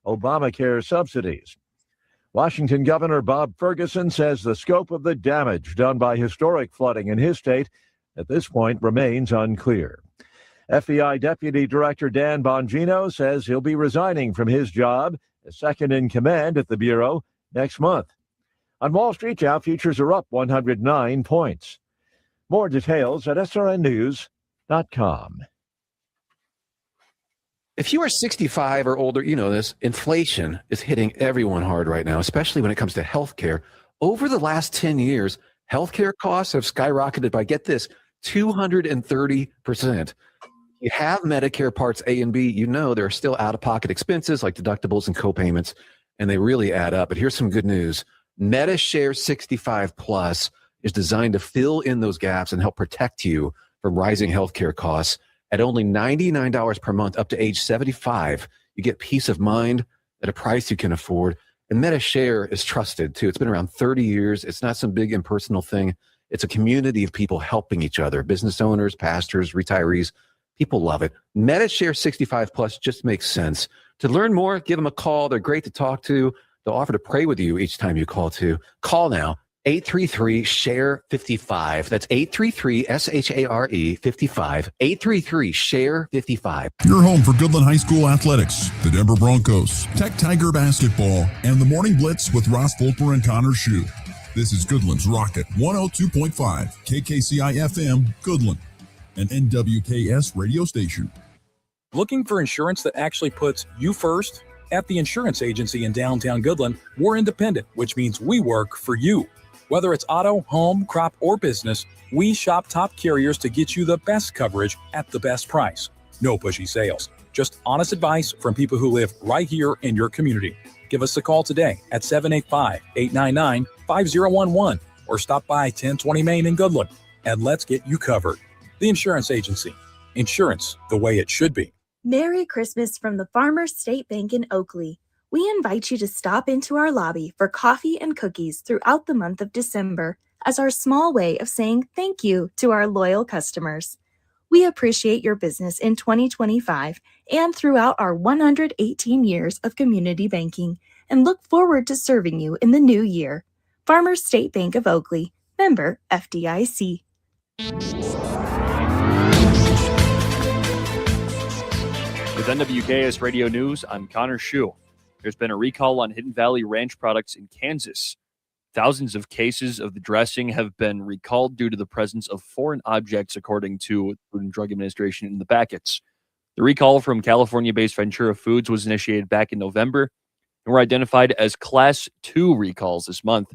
Obamacare subsidies. Washington Governor Bob Ferguson says the scope of the damage done by historic flooding in his state at this point remains unclear. FBI Deputy Director Dan Bongino says he'll be resigning from his job as second in command at the Bureau next month. On Wall Street, Dow futures are up 109 points. More details at srnnews.com. If you are 65 or older, you know this. Inflation is hitting everyone hard right now, especially when it comes to healthcare. Over the last 10 years, healthcare costs have skyrocketed by, get this, 230%. You have Medicare Parts A and B, you know there are still out-of-pocket expenses like deductibles and co-payments, and they really add up. But here's some good news. MediShare 65 Plus is designed to fill in those gaps and help protect you from rising healthcare costs. At only $99 per month up to age 75, you get peace of mind at a price you can afford. And MediShare is trusted, too. It's been around 30 years. It's not some big impersonal thing. It's a community of people helping each other, business owners, pastors, retirees. People love it. MediShare 65 Plus just makes sense. To learn more, give them a call. They're great to talk to. They'll offer to pray with you each time you call, too. Call now. 833-SHARE-55. That's 833-SHARE-55. 833-SHARE-55. Your home for Goodland High School athletics, the Denver Broncos, Tech Tiger basketball, and the Morning Blitz with Ross Volkmer and Connor Schuh. This is Goodland's Rocket 102.5, KKCI FM, Goodland, an NWKS radio station. Looking for insurance that actually puts you first? At the insurance agency in downtown Goodland, we're independent, which means we work for you. Whether it's auto, home, crop, or business, we shop top carriers to get you the best coverage at the best price. No pushy sales, just honest advice from people who live right here in your community. Give us a call today at 785-899-5011 or stop by 1020 Main in Goodland and let's get you covered. The Insurance Agency. Insurance the way it should be. Merry Christmas from the Farmers State Bank in Oakley. We invite you to stop into our lobby for coffee and cookies throughout the month of December as our small way of saying thank you to our loyal customers. We appreciate your business in 2025 and throughout our 118 years of community banking and look forward to serving you in the new year. Farmers State Bank of Oakley, member FDIC. With NWKS Radio News, I'm Connor Schuh. There's been a recall on Hidden Valley Ranch products in Kansas. Thousands of cases of the dressing have been recalled due to the presence of foreign objects, according to Food and Drug Administration, in the packets. The recall from California-based Ventura Foods was initiated back in November and were identified as Class 2 recalls this month,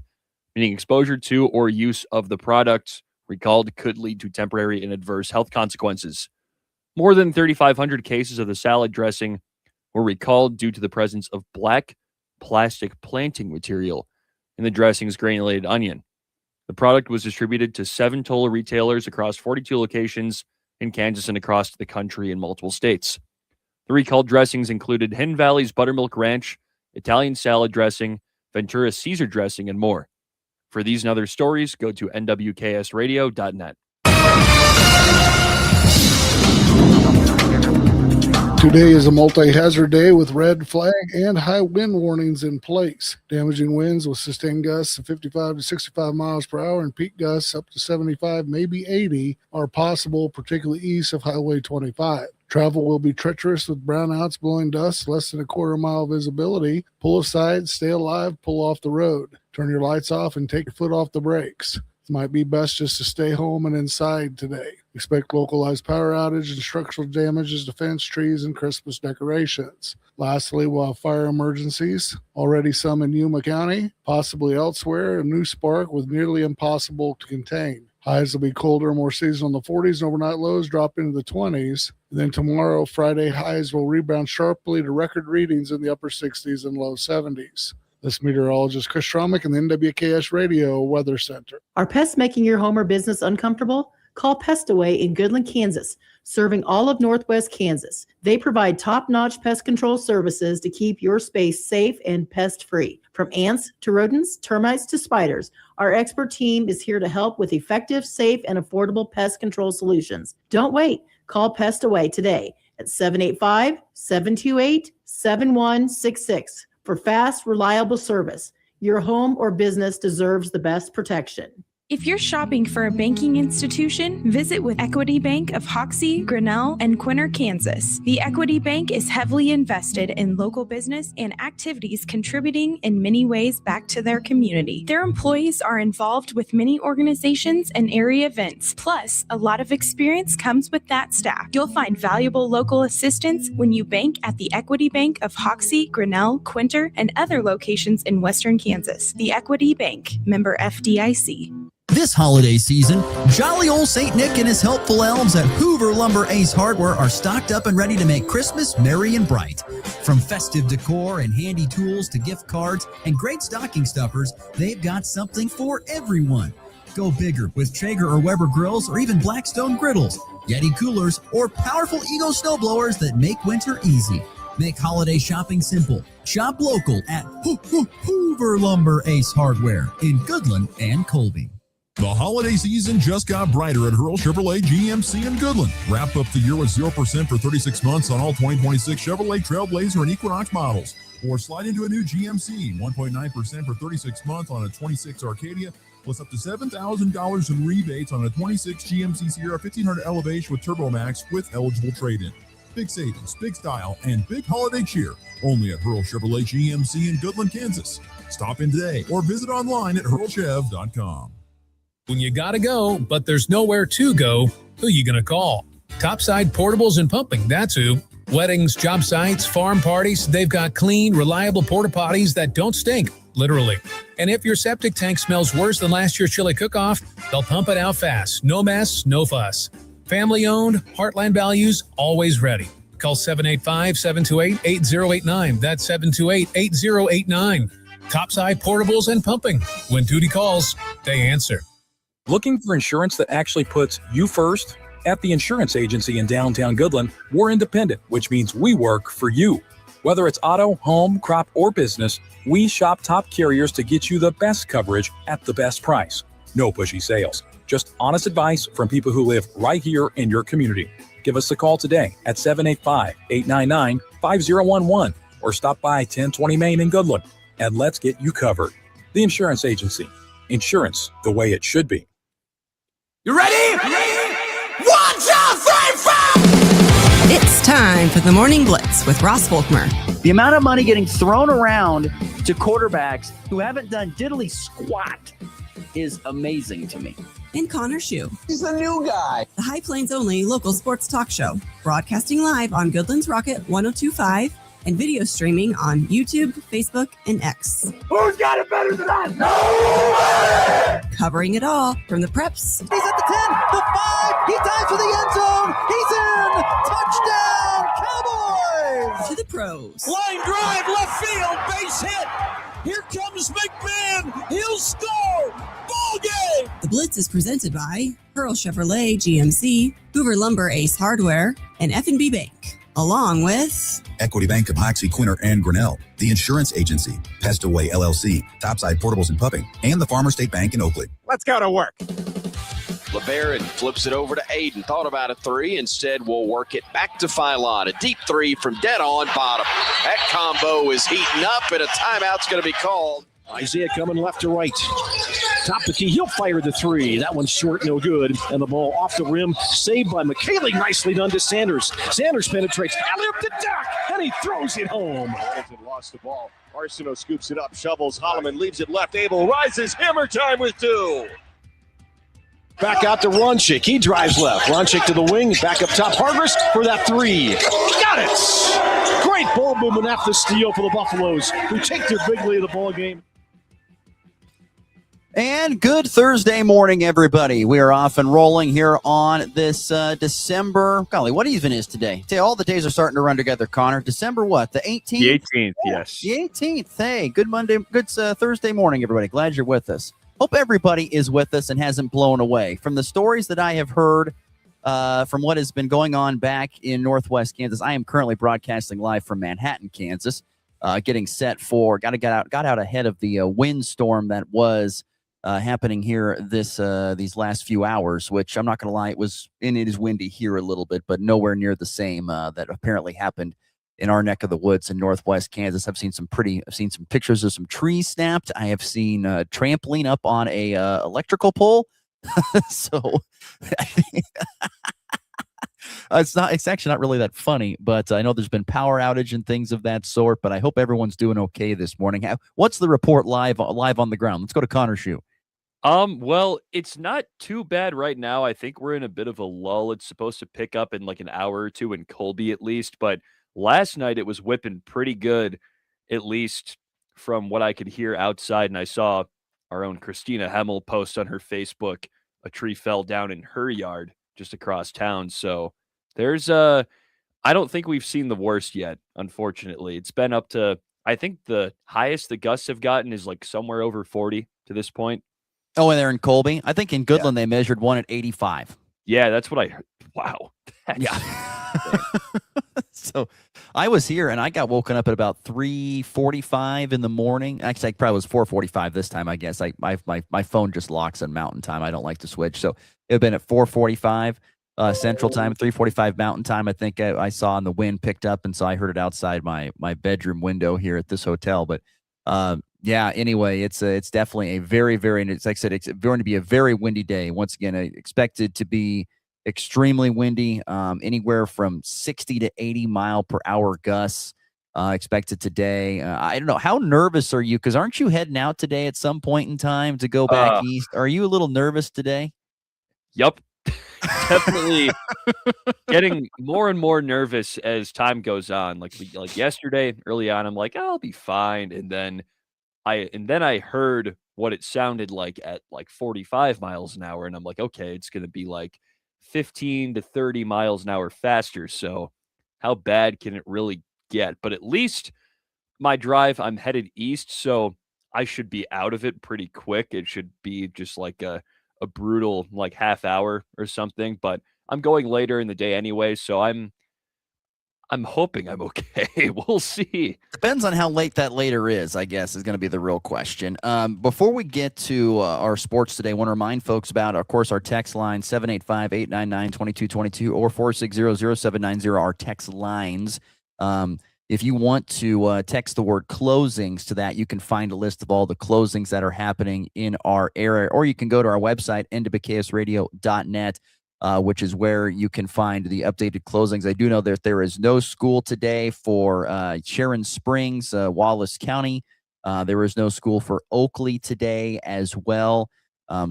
meaning exposure to or use of the product recalled could lead to temporary and adverse health consequences. More than 3,500 cases of the salad dressing were recalled due to the presence of black plastic planting material in the dressing's granulated onion. The product was distributed to 7 total retailers across 42 locations in Kansas and across the country in multiple states. The recalled dressings included Hidden Valley's Buttermilk Ranch, Italian salad dressing, Ventura Caesar dressing, and more. For these and other stories, go to nwksradio.net. Today is a multi-hazard day with red flag and high wind warnings in place. Damaging winds with sustained gusts of 55 to 65 miles per hour and peak gusts up to 75, maybe 80, are possible, particularly east of Highway 25. Travel will be treacherous with brownouts, blowing dust, less than a quarter-mile visibility. Pull aside, stay alive, pull off the road. Turn your lights off and take your foot off the brakes. It might be best just to stay home and inside today. Expect localized power outage and structural damages to fence, trees, and Christmas decorations. Lastly, we'll have fire emergencies, already some in Yuma County, possibly elsewhere, a new spark with nearly impossible to contain. Highs will be colder, more seasonal in the 40s, and overnight lows drop into the 20s. And then tomorrow, Friday, highs will rebound sharply to record readings in the upper 60s and low 70s. This meteorologist Chris Schromick in the NWKS Radio Weather Center. Are pests making your home or business uncomfortable? Call Pest Away in Goodland, Kansas, serving all of Northwest Kansas. They provide top-notch pest control services to keep your space safe and pest-free. From ants to rodents, termites to spiders, our expert team is here to help with effective, safe, and affordable pest control solutions. Don't wait. Call Pest Away today at 785-728-7166 for fast, reliable service. Your home or business deserves the best protection. If you're shopping for a banking institution, visit with Equity Bank of Hoxie, Grinnell, and Quinter, Kansas. The Equity Bank is heavily invested in local business and activities contributing in many ways back to their community. Their employees are involved with many organizations and area events. Plus, a lot of experience comes with that staff. You'll find valuable local assistance when you bank at the Equity Bank of Hoxie, Grinnell, Quinter, and other locations in Western Kansas. The Equity Bank, member FDIC. This holiday season, jolly old St. Nick and his helpful elves at Hoover Lumber Ace Hardware are stocked up and ready to make Christmas merry and bright. From festive decor and handy tools to gift cards and great stocking stuffers, they've got something for everyone. Go bigger with Traeger or Weber grills or even Blackstone griddles, Yeti coolers, or powerful Ego snowblowers that make winter easy. Make holiday shopping simple. Shop local at Hoover Lumber Ace Hardware in Goodland and Colby. The holiday season just got brighter at Hurl Chevrolet GMC in Goodland. Wrap up the year with 0% for 36 months on all 2026 Chevrolet Trailblazer and Equinox models. Or slide into a new GMC, 1.9% for 36 months on a 26 Arcadia, plus up to $7,000 in rebates on a 26 GMC Sierra 1500 Elevation with Turbo Max with eligible trade-in. Big savings, big style, and big holiday cheer. Only at Hurl Chevrolet GMC in Goodland, Kansas. Stop in today or visit online at hurlchev.com. When you gotta go, but there's nowhere to go, who you gonna call? Topside Portables and Pumping, that's who. Weddings, job sites, farm parties, they've got clean, reliable porta potties that don't stink, literally. And if your septic tank smells worse than last year's chili cook-off, they'll pump it out fast. No mess, no fuss. Family owned, Heartland values, always ready. Call 785-728-8089. That's 728-8089. Topside Portables and Pumping. When duty calls, they answer. Looking for insurance that actually puts you first? At the insurance agency in downtown Goodland, we're independent, which means we work for you. Whether it's auto, home, crop, or business, we shop top carriers to get you the best coverage at the best price. No pushy sales, just honest advice from people who live right here in your community. Give us a call today at 785-899-5011 or stop by 1020 Main in Goodland and let's get you covered. The insurance agency. Insurance the way it should be. You ready? 1, 2, 3, 4! It's time for the Morning Blitz with Ross Volkmer. The amount of money getting thrown around to quarterbacks who haven't done diddly squat is amazing to me. And Connor Schuh. He's the new guy. The High Plains only local sports talk show. Broadcasting live on Goodland's Rocket 102.5 and video streaming on YouTube, Facebook, and X. Who's got it better than us? Nobody! Covering it all from the preps. He's at the 10, the 5, he dives for the end zone. He's in! Touchdown, Cowboys! To the pros. Line drive, left field, base hit. Here comes McMahon. He'll score. Ball game. The Blitz is presented by Hurl Chevrolet GMC, Hoover Lumber Ace Hardware, and F&B Bank. Along with Equity Bank of Hoxie, Quinter, and Grinnell, the insurance agency, Pest Away LLC, Topside Portables and Pumping, and the Farmer State Bank in Oakley. Let's go to work. LeBaron flips it over to Aiden. Thought about a three. Instead, we'll work it back to Philon. A deep three from dead on bottom. That combo is heating up, and a timeout's going to be called. Isaiah coming left to right. Top the key. He'll fire the three. That one's short, no good. And the ball off the rim. Saved by McKaylee. Nicely done to Sanders. Sanders penetrates. Alley-oop to Duck. And he throws it home. Hamilton lost the ball. Arsenault scoops it up. Shovels. Holloman leaves it left. Abel rises. Hammer time with two. Back out to Ronchik. He drives left. Ronchik to the wing. Back up top. Hargress for that three. Got it. Great ball movement after the steal for the Buffaloes, who take their big lead of the ball game. And good Thursday morning, everybody. We are off and rolling here on this December. Golly, what even is today? All the days are starting to run together, Connor. December what? The 18th? The 18th, yes. The 18th. Hey, good Thursday morning, everybody. Glad you're with us. Hope everybody is with us and hasn't blown away. From the stories that I have heard from what has been going on back in Northwest Kansas, I am currently broadcasting live from Manhattan, Kansas, getting set for, got out ahead of the windstorm that was happening here these last few hours, which I'm not going to lie, it is windy here a little bit, but nowhere near the same that apparently happened in our neck of the woods in northwest Kansas. I've seen some pictures of some trees snapped. I have seen trampoline up on a electrical pole. So it's actually not really that funny, but I know there's been power outage and things of that sort, but I hope everyone's doing okay this morning. What's the report live on the ground? Let's go to Connor Schuh. Well, it's not too bad right now. I think we're in a bit of a lull. It's supposed to pick up in like an hour or two in Colby at least, but last night it was whipping pretty good, at least from what I could hear outside. And I saw our own Christina Hemmel post on her Facebook, a tree fell down in her yard just across town. So there's I don't think we've seen the worst yet, unfortunately. It's been up to, I think the highest the gusts have gotten is like somewhere over 40 to this point. Oh, and they're in Colby? I think in Goodland they measured one at 85. Yeah, that's what I heard. Wow. So I was here and I got woken up at about 3:45 in the morning. Actually, I probably was 4:45 this time, I guess. My phone just locks on Mountain Time. I don't like to switch. So it had been at 4:45 Central Time, 3:45 Mountain Time. I think I saw, and the wind picked up, and so I heard it outside my bedroom window here at this hotel. But yeah, anyway, it's definitely a very, very, like I said, it's going to be a very windy day. Once again, expected to be extremely windy, anywhere from 60 to 80 mile per hour gusts expected today. I don't know. How nervous are you? Because aren't you heading out today at some point in time to go back east? Are you a little nervous today? Yep. Definitely getting more and more nervous as time goes on. Like yesterday, early on, I'm like, I'll be fine. And then I heard what it sounded like at like 45 miles an hour. And I'm like, okay, it's going to be like 15 to 30 miles an hour faster. So how bad can it really get? But at least my drive, I'm headed east, so I should be out of it pretty quick. It should be just like a brutal like half hour or something. But I'm going later in the day anyway, so I'm hoping I'm okay. We'll see. Depends on how late that later is, I guess, is going to be the real question. Before we get to our sports today, I want to remind folks about, of course, our text line, 785-899-2222 or 460-0790, our text lines. If you want to text the word closings to that, you can find a list of all the closings that are happening in our area, or you can go to our website, nwksradio.net. Which is where you can find the updated closings. I do know that there is no school today for Sharon Springs, Wallace County. There is no school for Oakley today as well.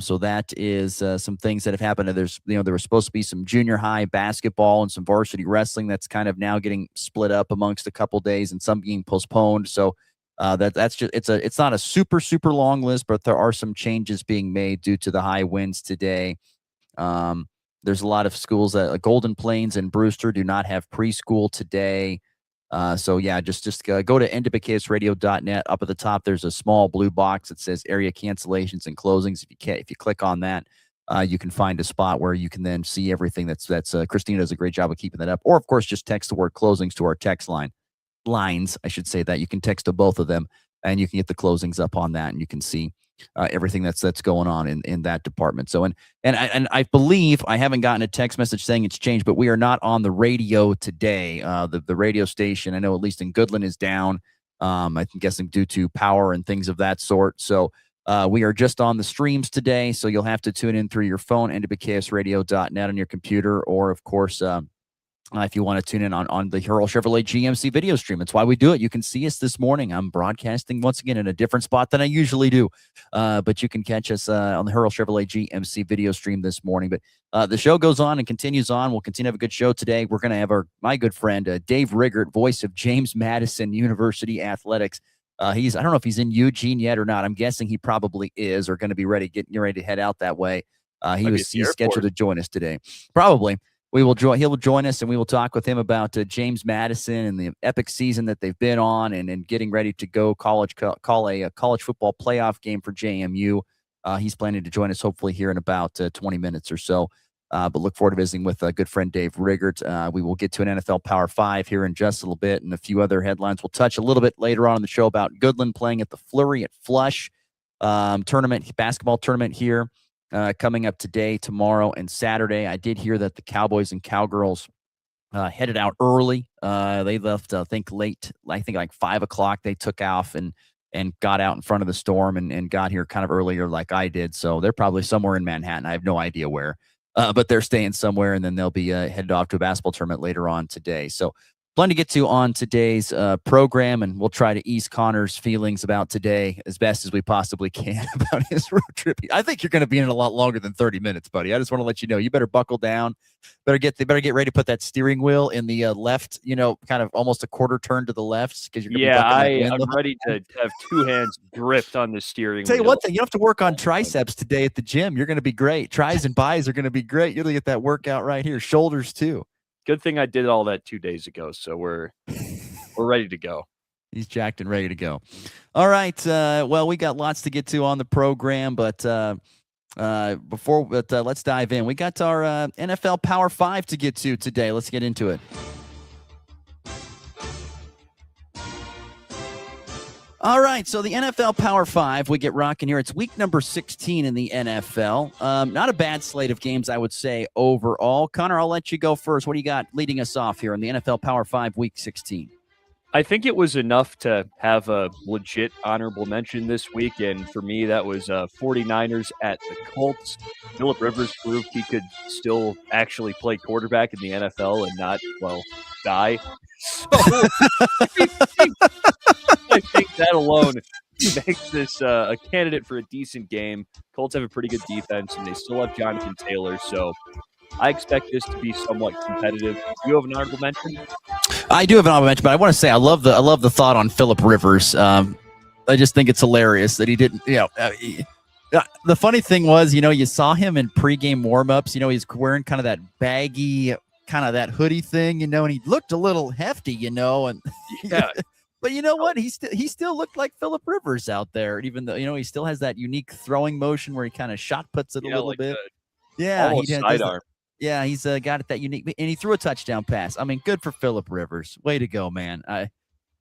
So that is some things that have happened. There was supposed to be some junior high basketball and some varsity wrestling that's kind of now getting split up amongst a couple days and some being postponed. So that's just it's not a super long list, but there are some changes being made due to the high winds today. There's a lot of schools that Golden Plains and Brewster do not have preschool today. So yeah, just go to nwksradio.net. Up at the top, there's a small blue box that says area cancellations and closings. If you click on that, you can find a spot where you can then see everything that's Christina does a great job of keeping that up. Or of course, just text the word closings to our text lines. I should say that you can text to both of them and you can get the closings up on that and you can see everything that's going on in that department. So, and I believe I haven't gotten a text message saying it's changed, but we are not on the radio today. The radio station, I know at least in Goodland, is down. I'm guessing due to power and things of that sort. So we are just on the streams today. So you'll have to tune in through your phone, nwksradio.net on your computer, or of course, if you want to tune in on the Hurl Chevrolet GMC video stream. That's why we do it. You can see us this morning. I'm broadcasting once again in a different spot than I usually do. But you can catch us on the Hurl Chevrolet GMC video stream this morning. But the show goes on and continues on. We'll continue to have a good show today. We're going to have my good friend, Dave Riggert, voice of James Madison University Athletics. I don't know if he's in Eugene yet or not. I'm guessing he probably is, or going to be getting ready to head out that way. He's scheduled to join us today. Probably. He will join us, and we will talk with him about James Madison and the epic season that they've been on, and getting ready to go call a college football playoff game for JMU. He's planning to join us hopefully here in about 20 minutes or so. But look forward to visiting with good friend Dave Riggert. We will get to an NFL Power 5 here in just a little bit, and a few other headlines. We'll touch a little bit later on in the show about Goodland playing at the Flurry at Flush. basketball tournament here coming up today, tomorrow, and Saturday. I did hear that the Cowboys and Cowgirls headed out early. They left, I think, late. I think like 5 o'clock. They took off and got out in front of the storm and got here kind of earlier, like I did. So they're probably somewhere in Manhattan. I have no idea where, but they're staying somewhere, and then they'll be headed off to a basketball tournament later on today. So plenty to get to on today's program, and we'll try to ease Connor's feelings about today as best as we possibly can about his road trip. I think you're going to be in it a lot longer than 30 minutes, buddy. I just want to let you know, you better buckle down. They better get ready to put that steering wheel in the left, kind of almost a quarter turn to the left, because you're I'm ready to have two hands gripped on the steering wheel. Tell you one thing, you don't have to work on triceps today at the gym. You're going to be great. Tries and buys are going to be great. You're going to get that workout right here. Shoulders too. Good thing I did all that 2 days ago, so we're ready to go. He's jacked and ready to go. All right. Well, we got lots to get to on the program, but let's dive in. We got our NFL Power 5 to get to today. Let's get into it. All right, so the NFL Power 5, we get rocking here. It's week number 16 in the NFL. Not a bad slate of games, I would say, overall. Connor, I'll let you go first. What do you got leading us off here in the NFL Power 5 week 16? I think it was enough to have a legit honorable mention this week, and for me, that was 49ers at the Colts. Phillip Rivers proved he could still actually play quarterback in the NFL and not, die. So I think that alone makes this a candidate for a decent game. Colts have a pretty good defense, and they still have Jonathan Taylor, so I expect this to be somewhat competitive. Do you have an honorable mention? I do have an honorable mention, but I want to say I love the thought on Phillip Rivers. I just think it's hilarious that he didn't. The funny thing was, you saw him in pregame warmups. He's wearing kind of that baggy, kind of that hoodie thing, and he looked a little hefty, and yeah. But you know what? He still looked like Phillip Rivers out there, even though he still has that unique throwing motion where he kind of shot puts it a little bit. Yeah, he sidearm. Yeah, he's got it that unique, and he threw a touchdown pass. I mean, good for Phillip Rivers. Way to go, man.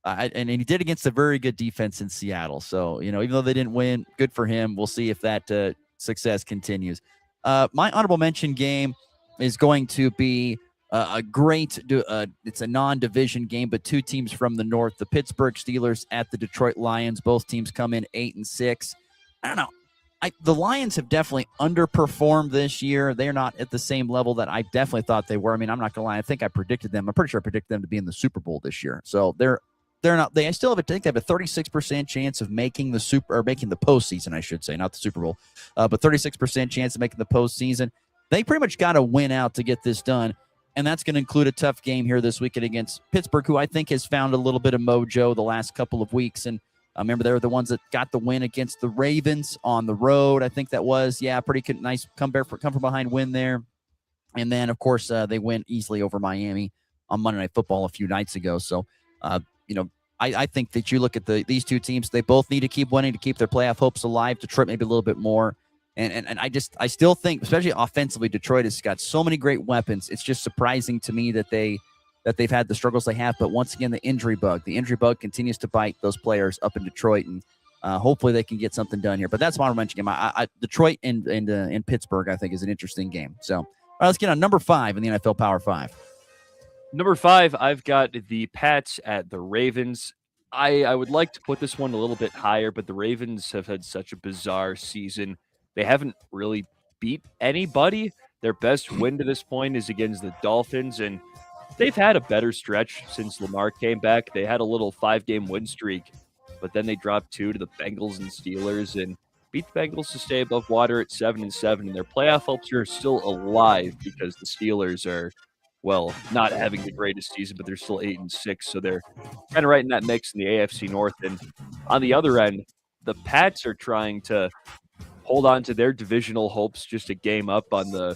And he did against a very good defense in Seattle. So, even though they didn't win, good for him. We'll see if that success continues. My honorable mention game is going to be a great, it's a non-division game, but two teams from the North, the Pittsburgh Steelers at the Detroit Lions. Both teams come in 8-6. I don't know. The Lions have definitely underperformed this year. They're not at the same level that I definitely thought they were. I mean, I'm not going to lie. I think I predicted them. I'm pretty sure I predicted them to be in the Super Bowl this year. So they're not. They still have they have a 36% chance of making the postseason. I should say, not the Super Bowl, but 36% chance of making the postseason. They pretty much got to win out to get this done, and that's going to include a tough game here this weekend against Pittsburgh, who I think has found a little bit of mojo the last couple of weeks. And I remember they were the ones that got the win against the Ravens on the road. I think that was, pretty good, nice come from behind win there. And then, of course, they went easily over Miami on Monday Night Football a few nights ago. So, I think that you look at these two teams, they both need to keep winning to keep their playoff hopes alive. Detroit maybe a little bit more. And I still think, especially offensively, Detroit has got so many great weapons. It's just surprising to me that they've had the struggles they have. But once again, the injury bug continues to bite those players up in Detroit, and hopefully they can get something done here. But that's my mention game. Detroit and Pittsburgh, I think, is an interesting game. So, all right, let's get on number 5 in the NFL Power 5. Number 5, I've got the Pats at the Ravens. I would like to put this one a little bit higher, but the Ravens have had such a bizarre season. They haven't really beat anybody. Their best win to this point is against the Dolphins, and they've had a better stretch since Lamar came back. They had a little 5-game win streak, but then they dropped 2 to the Bengals and Steelers and beat the Bengals to stay above water at 7-7. And their playoff hopes are still alive because the Steelers are, not having the greatest season, but they're still 8-6. So they're kind of right in that mix in the AFC North. And on the other end, the Pats are trying to hold on to their divisional hopes just a game up on the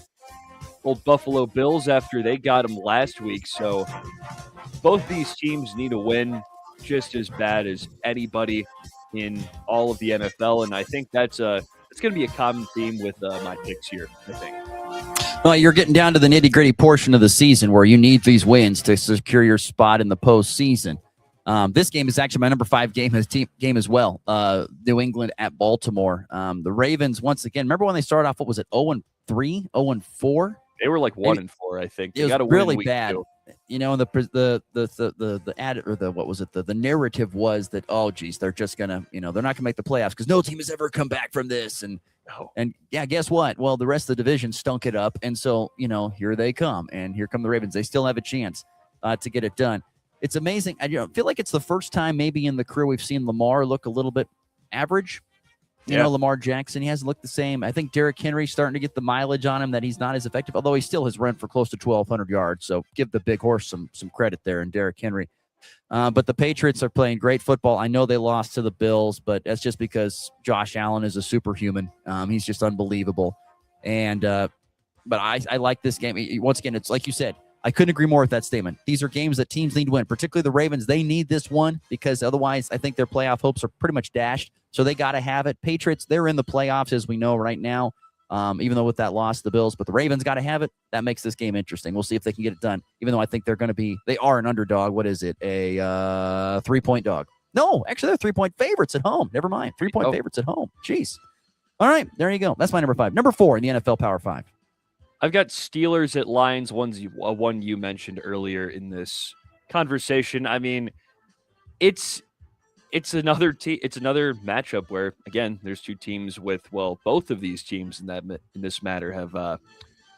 old Buffalo Bills after they got them last week. So both these teams need a win just as bad as anybody in all of the NFL. And I think it's going to be a common theme with my picks here, I think. Well, you're getting down to the nitty-gritty portion of the season where you need these wins to secure your spot in the postseason. This game is actually my number 5 game as well. New England at Baltimore. The Ravens, once again, remember when they started off, what was it, 0-3, 0-4? They were like 1-4, I think. They It was got a win really week bad. 2. You know, and the ad, or the, what was it? The narrative was that, oh geez, they're just gonna, they're not gonna make the playoffs because no team has ever come back from this. And yeah, guess what? Well, the rest of the division stunk it up, and so here they come, and here come the Ravens. They still have a chance to get it done. It's amazing. I feel like it's the first time maybe in the career we've seen Lamar look a little bit average. Lamar Jackson, he hasn't looked the same. I think Derrick Henry's starting to get the mileage on him that he's not as effective, although he still has run for close to 1,200 yards. So give the big horse some credit there and Derrick Henry. But the Patriots are playing great football. I know they lost to the Bills, but that's just because Josh Allen is a superhuman. He's just unbelievable. And but I like this game. Once again, it's like you said, I couldn't agree more with that statement. These are games that teams need to win, particularly the Ravens. They need this one because otherwise I think their playoff hopes are pretty much dashed. So they got to have it. Patriots, they're in the playoffs as we know right now, even though with that loss, the Bills. But the Ravens got to have it. That makes this game interesting. We'll see if they can get it done, even though I think they are an underdog. What is it? A 3-point dog. No, actually, they're 3-point favorites at home. Never mind. 3-point favorites at home. Jeez. All right, there you go. That's my number 5. Number 4 in the NFL Power 5. I've got Steelers at Lions, one you mentioned earlier in this conversation. I mean, it's another matchup where, again, there's two teams with, both of these teams in this matter have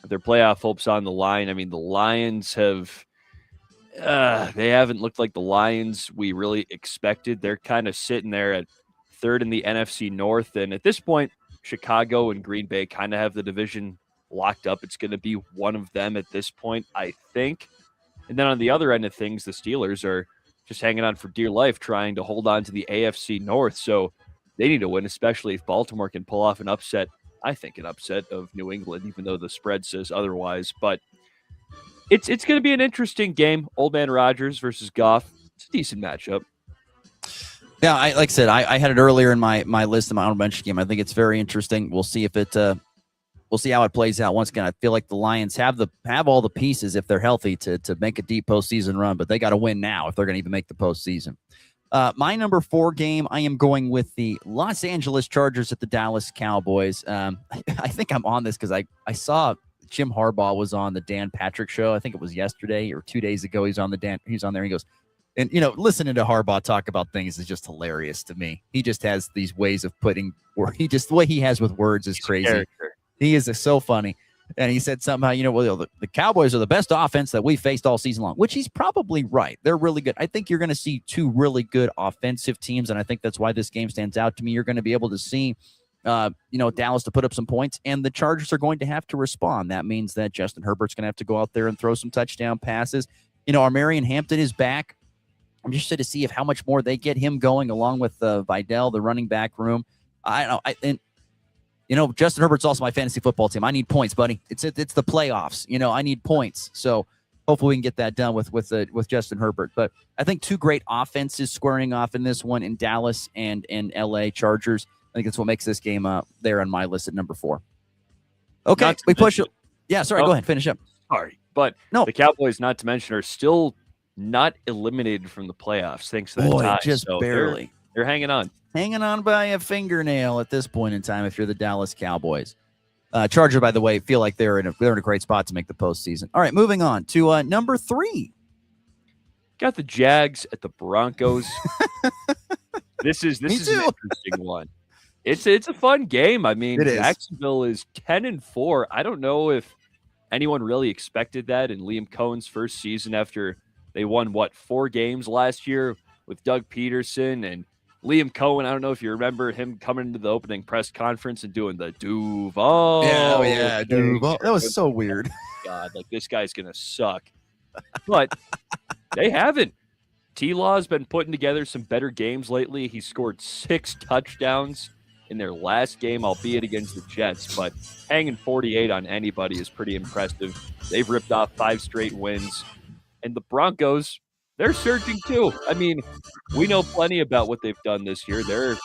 their playoff hopes on the line. I mean, the Lions they haven't looked like the Lions we really expected. They're kind of sitting there at 3rd in the NFC North, and at this point, Chicago and Green Bay kind of have the division locked up. It's going to be one of them at this point, I think. And then on the other end of things, the Steelers are just hanging on for dear life, trying to hold on to the AFC North. So they need to win, especially if Baltimore can pull off an upset. I think an upset of New England, even though the spread says otherwise. But it's going to be an interesting game. Old Man Rodgers versus Goff. It's a decent matchup. Yeah, like I said, I had it earlier in my list of my honorable mention game. I think it's very interesting. We'll see if it. We'll see how it plays out. Once again, I feel like the Lions have all the pieces if they're healthy to make a deep postseason run, but they got to win now if they're going to even make the postseason. My number 4 game, I am going with the Los Angeles Chargers at the Dallas Cowboys. I think I'm on this because I saw Jim Harbaugh was on the Dan Patrick show. I think it was yesterday or 2 days ago. He's on there. He goes, and listening to Harbaugh talk about things is just hilarious to me. He just has these ways of putting, the way he has with words is crazy. He is so funny. And he said somehow, the Cowboys are the best offense that we faced all season long, which he's probably right. They're really good. I think you're going to see 2 really good offensive teams, and I think that's why this game stands out to me. You're going to be able to see, Dallas to put up some points, and the Chargers are going to have to respond. That means that Justin Herbert's going to have to go out there and throw some touchdown passes. Our Marion Hampton is back. I'm interested to see how much more they get him going, along with Vidal, the running back room. Justin Herbert's also my fantasy football team. I need points, buddy. It's the playoffs. I need points. So hopefully we can get that done with Justin Herbert. But I think 2 great offenses squaring off in this one in Dallas and LA Chargers. I think that's what makes this game there on my list at number 4. Okay, we push it. Yeah, sorry. Go ahead, finish up. Sorry, but the Cowboys, not to mention, are still not eliminated from the playoffs thanks to that tie. Just barely. They're hanging on. Hanging on by a fingernail at this point in time if you're the Dallas Cowboys. Chargers, by the way, feel like they're in a great spot to make the postseason. All right, moving on to number 3. Got the Jags at the Broncos. This is an interesting one. It's a fun game. I mean, Jacksonville is 10-4. I don't know if anyone really expected that in Liam Cohen's first season after they won 4 games last year with Doug Peterson and Liam Cohen. I don't know if you remember him coming into the opening press conference and doing the Duval. Yeah, Duval. That was so weird. God, this guy's gonna suck. But they haven't. T-Law's been putting together some better games lately. He scored 6 touchdowns in their last game, albeit against the Jets. But hanging 48 on anybody is pretty impressive. They've ripped off 5 straight wins. And the Broncos, they're surging too. I mean, we know plenty about what they've done this year. They're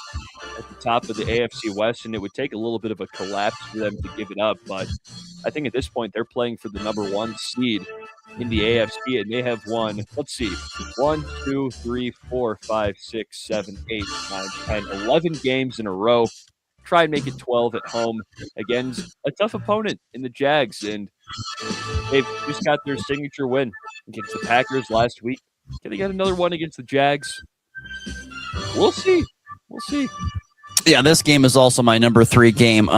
at the top of the AFC West, and it would take a little bit of a collapse for them to give it up. But I think at this point they're playing for the number 1 seed in the AFC, and they have won, let's see, 1, 2, 3, 4, 5, 6, 7, 8, 9, 10, 11 games in a row. Try and make it 12 at home against a tough opponent in the Jags, and they've just got their signature win against the Packers last week. Can they get another one against the Jags? We'll see. We'll see. Yeah, this game is also my number 3 game.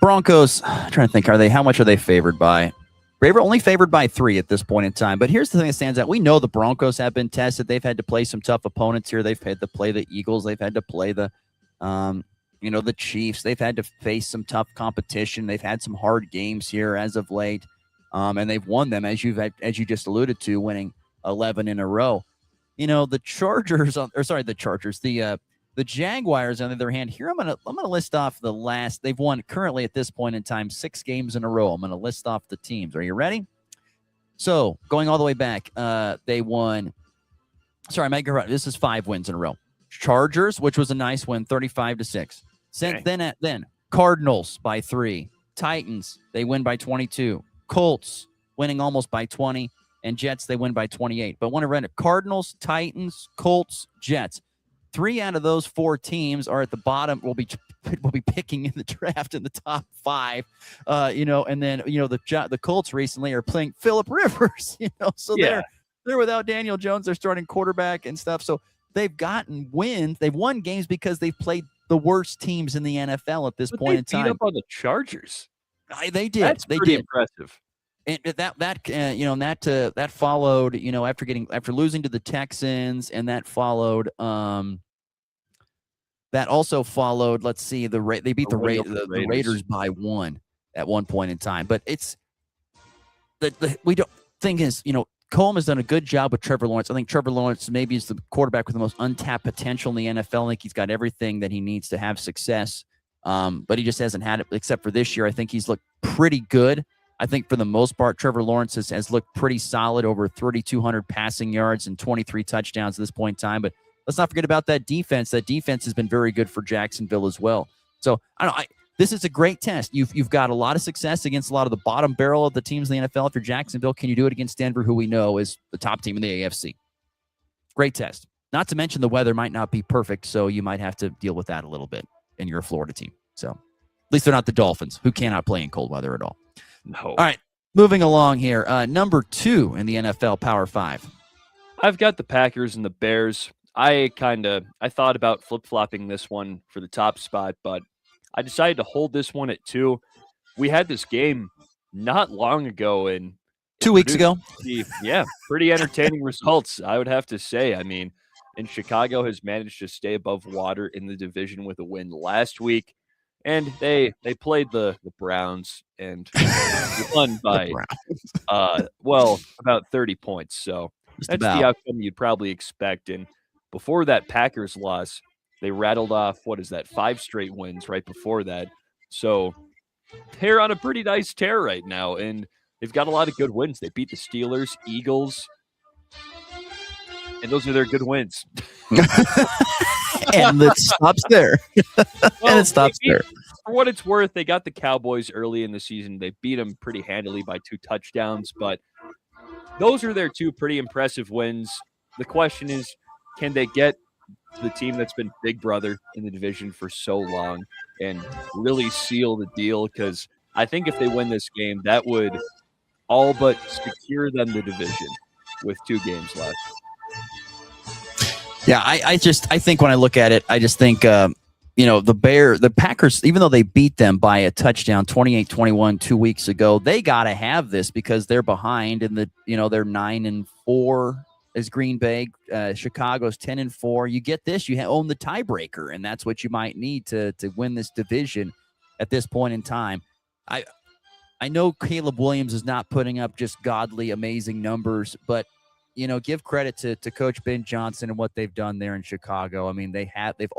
Broncos, I'm trying to think, how much are they favored by? They're only favored by 3 at this point in time. But here's the thing that stands out. We know the Broncos have been tested. They've had to play some tough opponents here. They've had to play the Eagles. They've had to play the the Chiefs. They've had to face some tough competition. They've had some hard games here as of late. And they've won them, as you just alluded to, winning 11 in a row. The Jaguars, on the other hand, here I'm gonna list off the last. They've won currently at this point in time 6 games in a row. I'm gonna list off the teams. Are you ready? So going all the way back, they won. Sorry, this is 5 wins in a row. Chargers, which was a nice win, 35-6. Then Cardinals by 3. Titans, they win by 22. Colts winning almost by 20, and Jets, they win by 28. But want to run it: Cardinals, Titans, Colts, Jets. 3 out of those 4 teams are at the bottom. We'll be picking in the draft in the top 5. And then the Colts recently are playing Phillip Rivers. So they're without Daniel Jones, their starting quarterback and stuff. So they've gotten wins. They've won games because they've played the worst teams in the NFL at this point in time. Beat up on the Chargers. They did. That's they pretty did. impressive. And that followed, after losing to the Texans, and that followed. That also followed. Let's see, they beat the Raiders by 1 at one point in time. But it's Coleman has done a good job with Trevor Lawrence. I think Trevor Lawrence maybe is the quarterback with the most untapped potential in the NFL. I think he's got everything that he needs to have success. But he just hasn't had it, except for this year. I think he's looked pretty good. I think for the most part, Trevor Lawrence has looked pretty solid, over 3,200 passing yards and 23 touchdowns at this point in time. But let's not forget about that defense. That defense has been very good for Jacksonville as well. So this is a great test. You've got a lot of success against a lot of the bottom barrel of the teams in the NFL. If you're Jacksonville, can you do it against Denver, who we know is the top team in the AFC? Great test. Not to mention the weather might not be perfect, so you might have to deal with that a little bit, and you're a Florida team. So at least they're not the Dolphins, who cannot play in cold weather at all. No. All right, moving along here. Number 2 in the NFL Power 5. I've got the Packers and the Bears. I thought about flip-flopping this one for the top spot, but I decided to hold this one at 2. We had this game not long ago, and 2 weeks ago. Pretty entertaining results, I would have to say. I mean, and Chicago has managed to stay above water in the division with a win last week, and they played the Browns and won by about 30 points. So that's the outcome you'd probably expect. And before that Packers loss, they rattled off, 5 straight wins right before that. So they're on a pretty nice tear right now, and they've got a lot of good wins. They beat the Steelers, Eagles, and those are their good wins. And it stops there. For what it's worth, they got the Cowboys early in the season. They beat them pretty handily by 2 touchdowns, but those are their 2 pretty impressive wins. The question is, can they get to the team that's been Big Brother in the division for so long and really seal the deal? Because I think if they win this game, that would all but secure them the division with 2 games left. Yeah, I think when I look at it, I just think, the Packers, even though they beat them by a touchdown, 28-21 2 weeks ago, they got to have this because they're behind in they're 9-4 as Green Bay. Chicago's 10-4. You get this, you own the tiebreaker, and that's what you might need to win this division at this point in time. I know Caleb Williams is not putting up just godly, amazing numbers, but give credit to Coach Ben Johnson and what they've done there in Chicago. I mean, I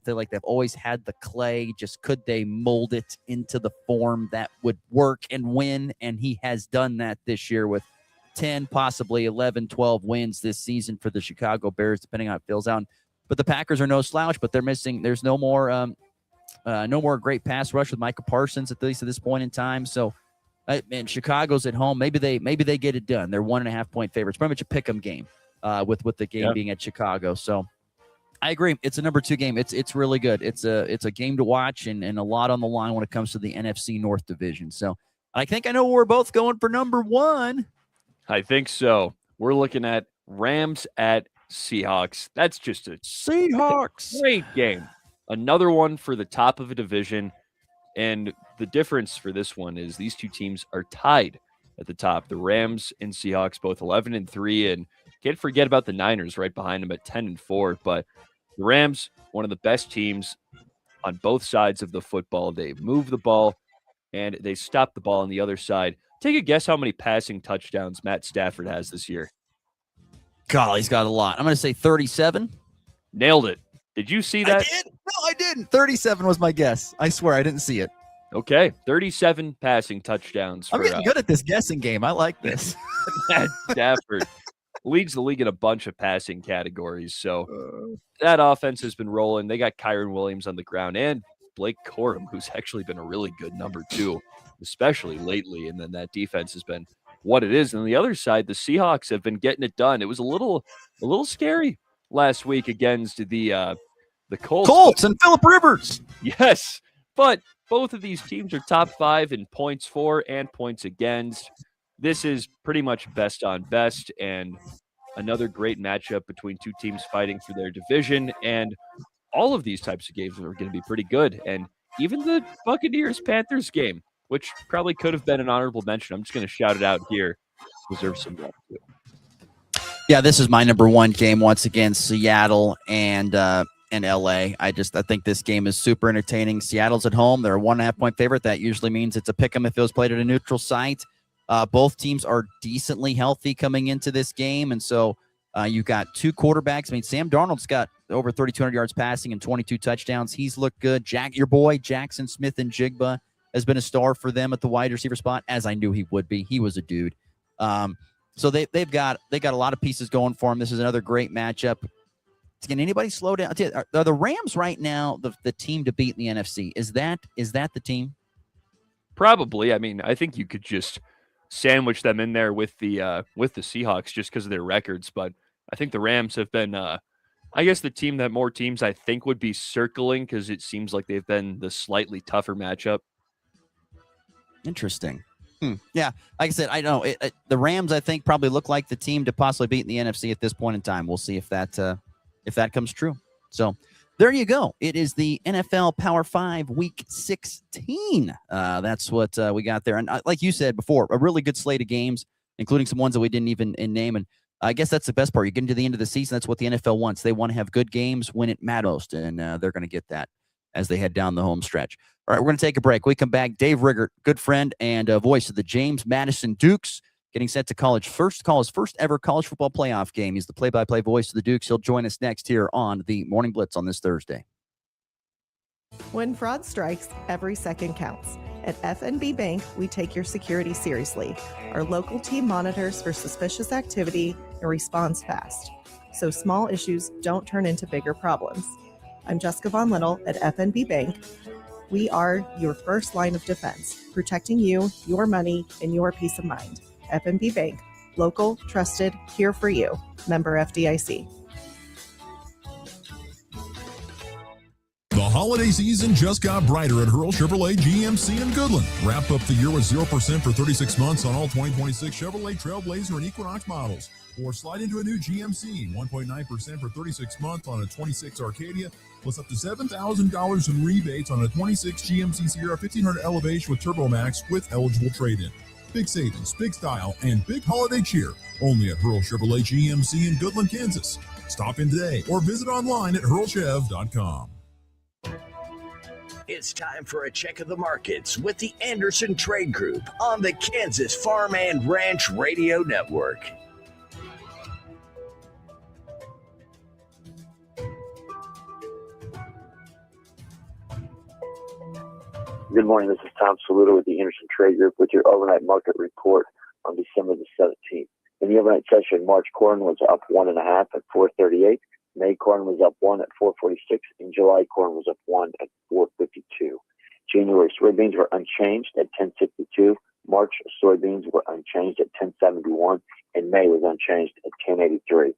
feel like they've always had the clay. Just could they mold it into the form that would work and win? And he has done that this year with 10, possibly 11, 12 wins this season for the Chicago Bears, depending on how it fills out. but the Packers are no slouch. But they're missing. There's no more great pass rush with Micah Parsons at least at this point in time. So, man, Chicago's at home. Maybe they get it done. They're 1.5 point favorites. Pretty much a pick 'em game with the game being at Chicago. So. I agree. It's a number 2 game. It's really good. It's a game to watch and a lot on the line when it comes to the NFC North division. So I think I know where we're both going for number 1. I think so. We're looking at Rams at Seahawks. That's just a Seahawks great game. Another one for the top of a division. And the difference for this one is these two teams are tied at the top. The Rams and Seahawks both 11-3, and can't forget about the Niners right behind them at 10-4. But the Rams, one of the best teams on both sides of the football. They move the ball, and they stop the ball on the other side. Take a guess how many passing touchdowns Matt Stafford has this year. God, he's got a lot. I'm going to say 37. Nailed it. Did you see that? I did. No, I didn't. 37 was my guess. I swear I didn't see it. Okay, 37 passing touchdowns. I'm getting good at this guessing game. I like this. Matt Stafford leads the league in a bunch of passing categories. So that offense has been rolling. They got Kyron Williams on the ground and Blake Corum, who's actually been a really good number 2, especially lately. And then that defense has been what it is. And on the other side, the Seahawks have been getting it done. It was a little scary last week against the Colts. Colts and Phillip Rivers. Yes, but both of these teams are top 5 in points for and points against. This is pretty much best on best, and another great matchup between two teams fighting for their division. And all of these types of games are going to be pretty good. And even the Buccaneers-Panthers game, which probably could have been an honorable mention, I'm just going to shout it out here, deserves some love too. Yeah, this is my number 1 game once again, Seattle and LA. I think this game is super entertaining. Seattle's at home. They're a 1.5 point favorite. That usually means it's a pick 'em if it was played at a neutral site. Both teams are decently healthy coming into this game. And so you got 2 quarterbacks. I mean, Sam Darnold's got over 3,200 yards passing and 22 touchdowns. He's looked good. Your boy, Jackson Smith-Njigba, has been a star for them at the wide receiver spot, as I knew he would be. He was a dude. So they got a lot of pieces going for him. This is another great matchup. Can anybody slow down? Are the Rams right now the team to beat in the NFC? Is that the team? Probably. I mean, I think you could just sandwich them in there with the Seahawks just because of their records. But I think the Rams have been, I guess, the team that more teams I think would be circling because it seems like they've been the slightly tougher matchup. Interesting. Yeah, like I said, I know the Rams. I think probably look like the team to possibly beat in the NFC at this point in time. We'll see if that comes true. So there you go. It is the NFL Power 5 Week 16. That's what we got there. And like you said before, a really good slate of games, including some ones that we didn't even name. And I guess that's the best part. You get into the end of the season. That's what the NFL wants. They want to have good games when it matters. And they're going to get that as they head down the home stretch. All right, we're going to take a break. We come back. Dave Riggert, good friend and voice of the James Madison Dukes, getting set to call his first ever college football playoff game. He's the play-by-play voice of the Dukes. He'll join us next here on the Morning Blitz on this Thursday. When fraud strikes, every second counts. At FNB Bank, we take your security seriously. Our local team monitors for suspicious activity and responds fast, so small issues don't turn into bigger problems. I'm Jessica Von Little at FNB Bank. We are your first line of defense, protecting you, your money, and your peace of mind. FNB Bank, local, trusted, here for you. Member FDIC. The holiday season just got brighter at Hurl Chevrolet GMC in Goodland. Wrap up the year with 0% for 36 months on all 2026 Chevrolet Trailblazer and Equinox models. Or slide into a new GMC, 1.9% for 36 months on a 26 Arcadia, plus up to $7,000 in rebates on a 26 GMC Sierra 1500 Elevation with Turbo Max with eligible trade-in. Big savings, big style, and big holiday cheer. Only at Hurl Chevrolet GMC in Goodland, Kansas. Stop in today or visit online at hurlchev.com. It's time for a check of the markets with the Anderson Trade Group on the Kansas Farm and Ranch Radio Network. Good morning. This is Tom Saluda with the Anderson Trade Group with your overnight market report on December the 17th. In the overnight session, March corn was up 1.5 at $4.38. May corn was up 1 at $4.46, and July corn was up 1 at $4.52. January soybeans were unchanged at $10.62. March soybeans were unchanged at $10.71, and May was unchanged at $10.83.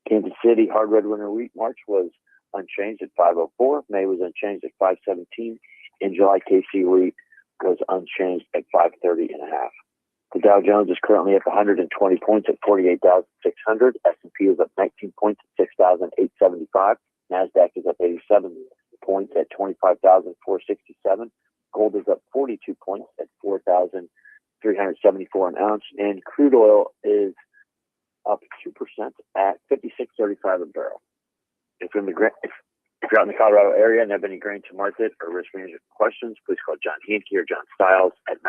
Kansas City hard red winter wheat March was unchanged at $5.04. May was unchanged at $5.17, and July KC wheat was unchanged at $5.30.5. The Dow Jones is currently up 120 points at 48,600. S&P is up 19 points at 6,875. NASDAQ is up 87 points at 25,467. Gold is up 42 points at 4,374 an ounce. And crude oil is up 2% at 56.35 a barrel. If you're out in the Colorado area and have any grain to market or risk management questions, please call John Hanke or John Stiles at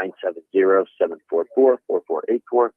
970-744-4484,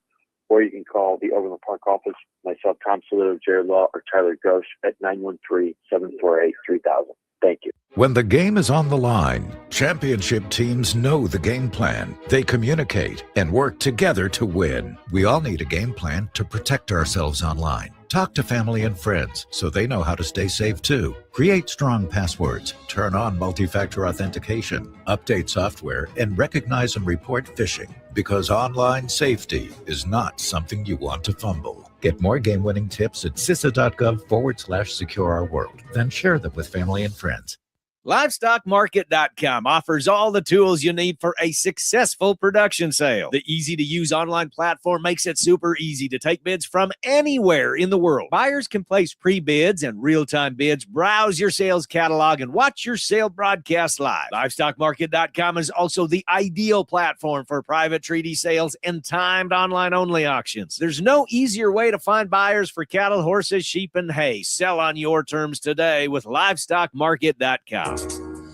or you can call the Overland Park office, myself, Tom Saluto, Jared Law, or Tyler Ghosh at 913-748-3000. Thank you. When the game is on the line, championship teams know the game plan. They communicate and work together to win. We all need a game plan to protect ourselves online. Talk to family and friends so they know how to stay safe too. Create strong passwords, turn on multi-factor authentication, update software, and recognize and report phishing. Because online safety is not something you want to fumble. Get more game-winning tips at CISA.gov/secure our world. Then share them with family and friends. LivestockMarket.com offers all the tools you need for a successful production sale. The easy-to-use online platform makes it super easy to take bids from anywhere in the world. Buyers can place pre-bids and real-time bids, browse your sales catalog, and watch your sale broadcast live. LivestockMarket.com is also the ideal platform for private treaty sales and timed online-only auctions. There's no easier way to find buyers for cattle, horses, sheep, and hay. Sell on your terms today with LivestockMarket.com.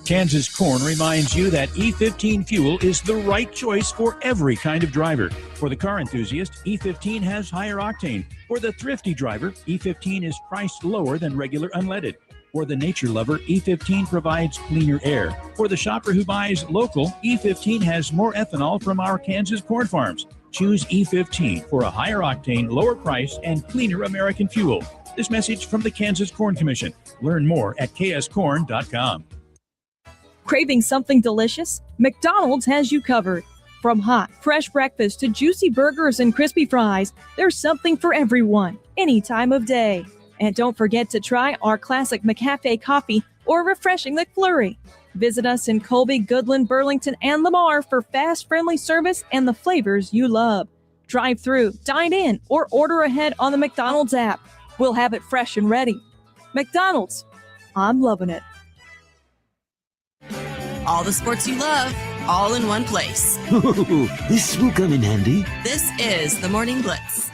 Kansas Corn reminds you that E15 fuel is the right choice for every kind of driver. For the car enthusiast, E15 has higher octane. For the thrifty driver, E15 is priced lower than regular unleaded. For the nature lover, E15 provides cleaner air. For the shopper who buys local, E15 has more ethanol from our Kansas corn farms. Choose E15 for a higher octane, lower price, and cleaner American fuel. This message from the Kansas Corn Commission. Learn more at kscorn.com. Craving something delicious? McDonald's has you covered. From hot, fresh breakfast to juicy burgers and crispy fries, there's something for everyone, any time of day. And don't forget to try our classic McCafe coffee or refreshing McFlurry. Visit us in Colby, Goodland, Burlington, and Lamar for fast, friendly service and the flavors you love. Drive through, dine in, or order ahead on the McDonald's app. We'll have it fresh and ready. McDonald's. I'm loving it. All the sports you love, all in one place. Ooh, this will come in handy. This is the Morning Blitz.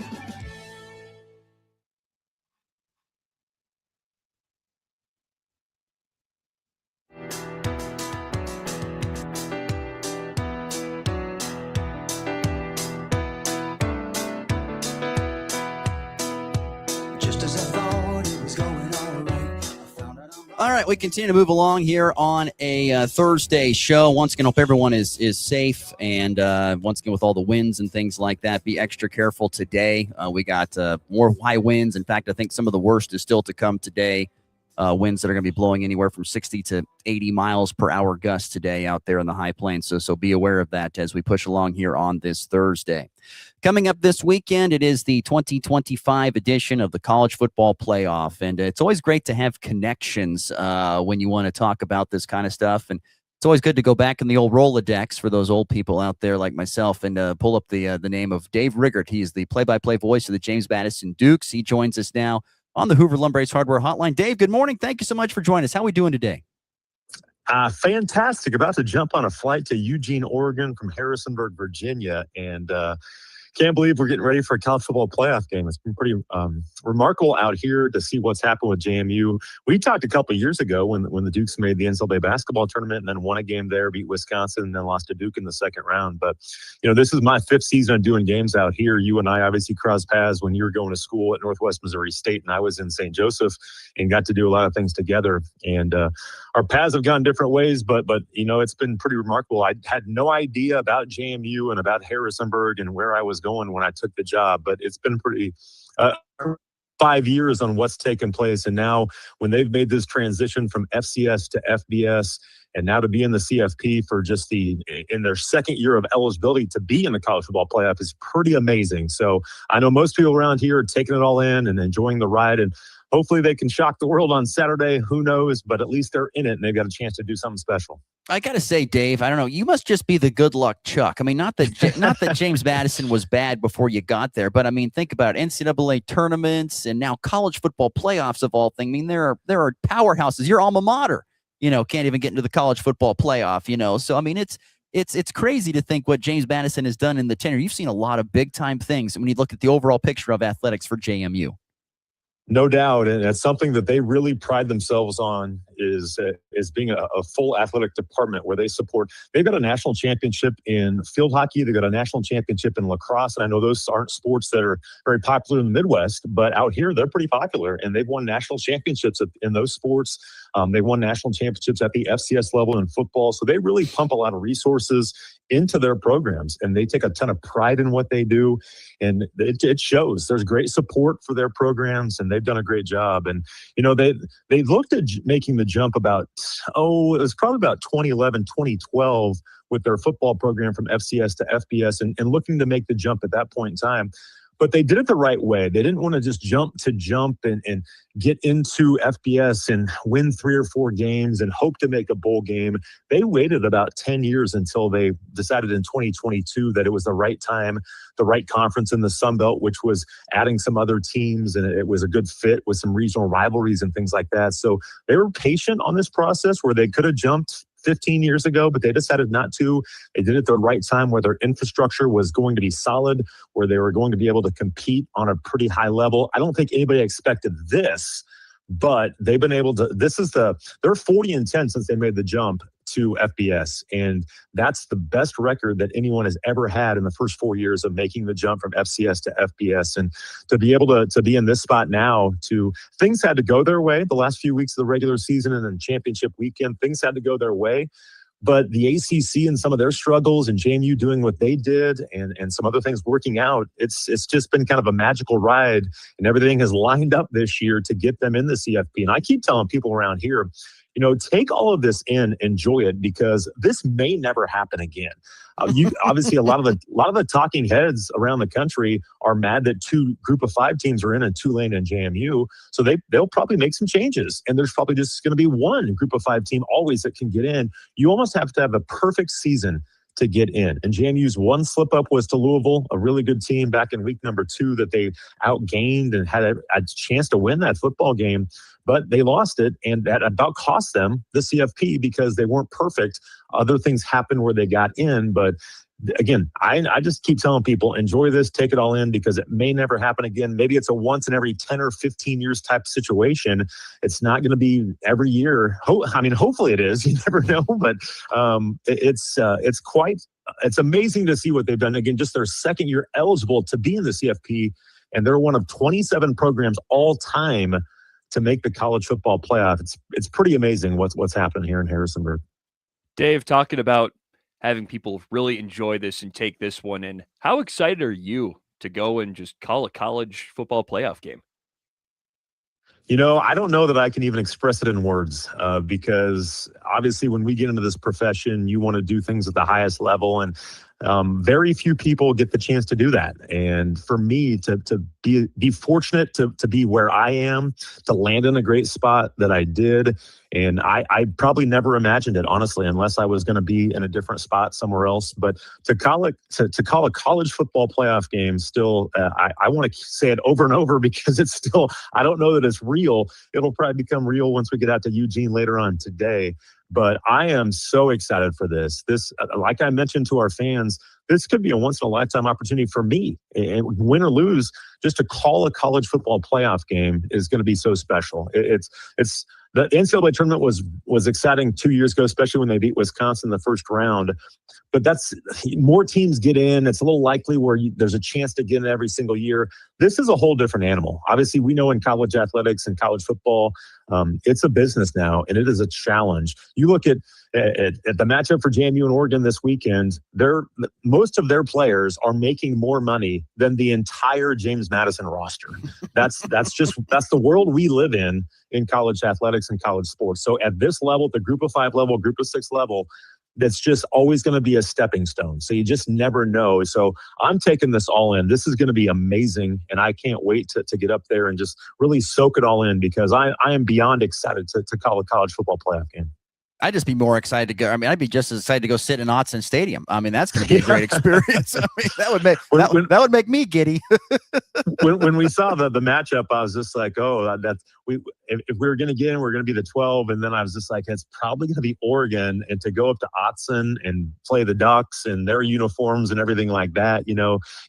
All right, we continue to move along here on a Thursday show. Once again, hope everyone is safe, and once again, with all the winds and things like that, be extra careful today. We got more high winds. In fact, I think some of the worst is still to come today. Winds that are going to be blowing anywhere from 60 to 80 miles per hour gusts today out there in the high plains. So be aware of that as we push along here on this Thursday. Coming up this weekend, it is the 2025 edition of the College Football Playoff. And it's always great to have connections when you want to talk about this kind of stuff. And it's always good to go back in the old Rolodex for those old people out there like myself and pull up the name of Dave Riggert. He's the play-by-play voice of the James Madison Dukes. He joins us now on the Hoover Lumber Ace Hardware Hotline. Dave, good morning. Thank you so much for joining us. How are we doing today? Fantastic. About to jump on a flight to Eugene, Oregon from Harrisonburg, Virginia, and can't believe we're getting ready for a college football playoff game. It's been pretty remarkable out here to see what's happened with JMU. We talked a couple of years ago when the Dukes made the NCAA basketball tournament and then won a game there, beat Wisconsin, and then lost to Duke in the second round. But, this is my fifth season of doing games out here. You and I obviously crossed paths when you were going to school at Northwest Missouri State, and I was in St. Joseph and got to do a lot of things together. And our paths have gone different ways, but it's been pretty remarkable. I had no idea about JMU and about Harrisonburg and where I was going when I took the job, but it's been pretty 5 years on what's taken place. And now when they've made this transition from FCS to FBS and now to be in the CFP for just in their second year of eligibility to be in the college football playoff is pretty amazing. So I know most people around here are taking it all in and enjoying the ride, and hopefully they can shock the world on Saturday. Who knows? But at least they're in it and they've got a chance to do something special. I got to say, Dave, I don't know. You must just be the good luck Chuck. I mean, not that James Madison was bad before you got there, but I mean, think about it. NCAA tournaments and now college football playoffs of all things. I mean, there are powerhouses. Your alma mater, can't even get into the college football playoff, So, I mean, it's crazy to think what James Madison has done in the tenure. You've seen a lot of big time things when you look at the overall picture of athletics for JMU. No doubt, and it's something that they really pride themselves on is being a full athletic department where they support. They've got a national championship in field hockey. They've got a national championship in lacrosse, and I know those aren't sports that are very popular in the Midwest, but out here they're pretty popular, and they've won national championships in those sports. They won national championships at the FCS level in football, so they really pump a lot of resources into their programs, and they take a ton of pride in what they do, and it shows. There's great support for their programs, and they've done a great job. And they looked at making the jump about it was probably about 2011, 2012 with their football program from FCS to FBS, and looking to make the jump at that point in time. But they did it the right way. They didn't want to just jump and get into FBS and win 3 or 4 games and hope to make a bowl game. They waited about 10 years until they decided in 2022 that it was the right time, the right conference in the Sun Belt, which was adding some other teams, and it was a good fit with some regional rivalries and things like that. So they were patient on this process where they could have jumped 15 years ago, but they decided not to. They did it at the right time where their infrastructure was going to be solid, where they were going to be able to compete on a pretty high level. I don't think anybody expected this, but they've been able to. They're 40-10 since they made the jump to FBS, and that's the best record that anyone has ever had in the first 4 years of making the jump from FCS to FBS. And to be able to be in this spot now, things had to go their way the last few weeks of the regular season and then championship weekend. Things had to go their way. But the ACC and some of their struggles and JMU doing what they did and some other things working out, it's just been kind of a magical ride, and everything has lined up this year to get them in the CFP. And I keep telling people around here, take all of this in, enjoy it, because this may never happen again. Obviously, a lot of the talking heads around the country are mad that 2 Group of 5 teams are in, and Tulane and JMU. So they'll probably make some changes, and there's probably just going to be one Group of 5 team always that can get in. You almost have to have a perfect season to get in. And JMU's one slip up was to Louisville, a really good team back in week number 2 that they outgained and had a chance to win that football game, but they lost it, and that about cost them the CFP because they weren't perfect. Other things happened where they got in, but again, I just keep telling people, enjoy this, take it all in, because it may never happen again. Maybe it's a once in every 10 or 15 years type situation. It's not going to be every year. Hopefully it is. You never know, but it's amazing to see what they've done. Again, just their second year eligible to be in the CFP, and they're one of 27 programs all time to make the college football playoff. It's pretty amazing what's happened here in Harrisonburg. Dave, talking about having people really enjoy this and take this one in, how excited are you to go and just call a college football playoff game? I don't know that I can even express it in words because obviously when we get into this profession, you want to do things at the highest level, and very few people get the chance to do that. And for me to be fortunate to be where I am, to land in a great spot that I did, and I probably never imagined it, honestly, unless I was going to be in a different spot somewhere else. But to call a college football playoff game still, I want to say it over and over because it's still, I don't know that it's real. It'll probably become real once we get out to Eugene later on today. But I am so excited for this. This, like I mentioned to our fans, this could be a once-in-a-lifetime opportunity for me. And win or lose, just to call a college football playoff game is going to be so special. It's the NCAA tournament was exciting 2 years ago, especially when they beat Wisconsin in the first round. But that's more teams get in. It's a little likely where there's a chance to get in every single year. This is a whole different animal. Obviously, we know in college athletics and college football, it's a business now, and it is a challenge. You look at the matchup for JMU and Oregon this weekend, most of their players are making more money than the entire James Madison roster. That's the world we live in college athletics and college sports. So at this level, the group of 5 level, group of 6 level, that's just always going to be a stepping stone. So you just never know. So I'm taking this all in. This is going to be amazing, and I can't wait to get up there and just really soak it all in, because I am beyond excited to call a college football playoff game. I'd just be more excited to go. I mean, I'd be just as excited to go sit in Autzen Stadium. I mean, that's going to be a great experience. I mean, that would make me giddy. when we saw the matchup, I was just like, oh, if we were going to get in, we're going to be the 12. And then I was just like, it's probably going to be Oregon. And to go up to Autzen and play the Ducks and their uniforms and everything like that,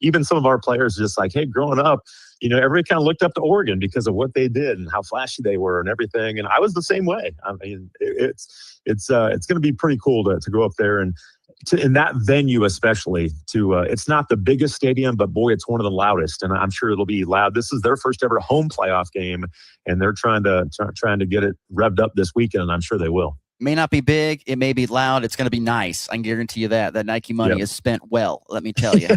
even some of our players just like, hey, growing up, everybody kind of looked up to Oregon because of what they did and how flashy they were and everything. And I was the same way. I mean, it's going to be pretty cool to go up there and in that venue, especially it's not the biggest stadium, but boy, it's one of the loudest, and I'm sure it'll be loud. This is their first ever home playoff game, and they're trying to get it revved up this weekend, and I'm sure they will. May not be big. It may be loud. It's going to be nice. I can guarantee you that. That Nike money is spent well, let me tell you.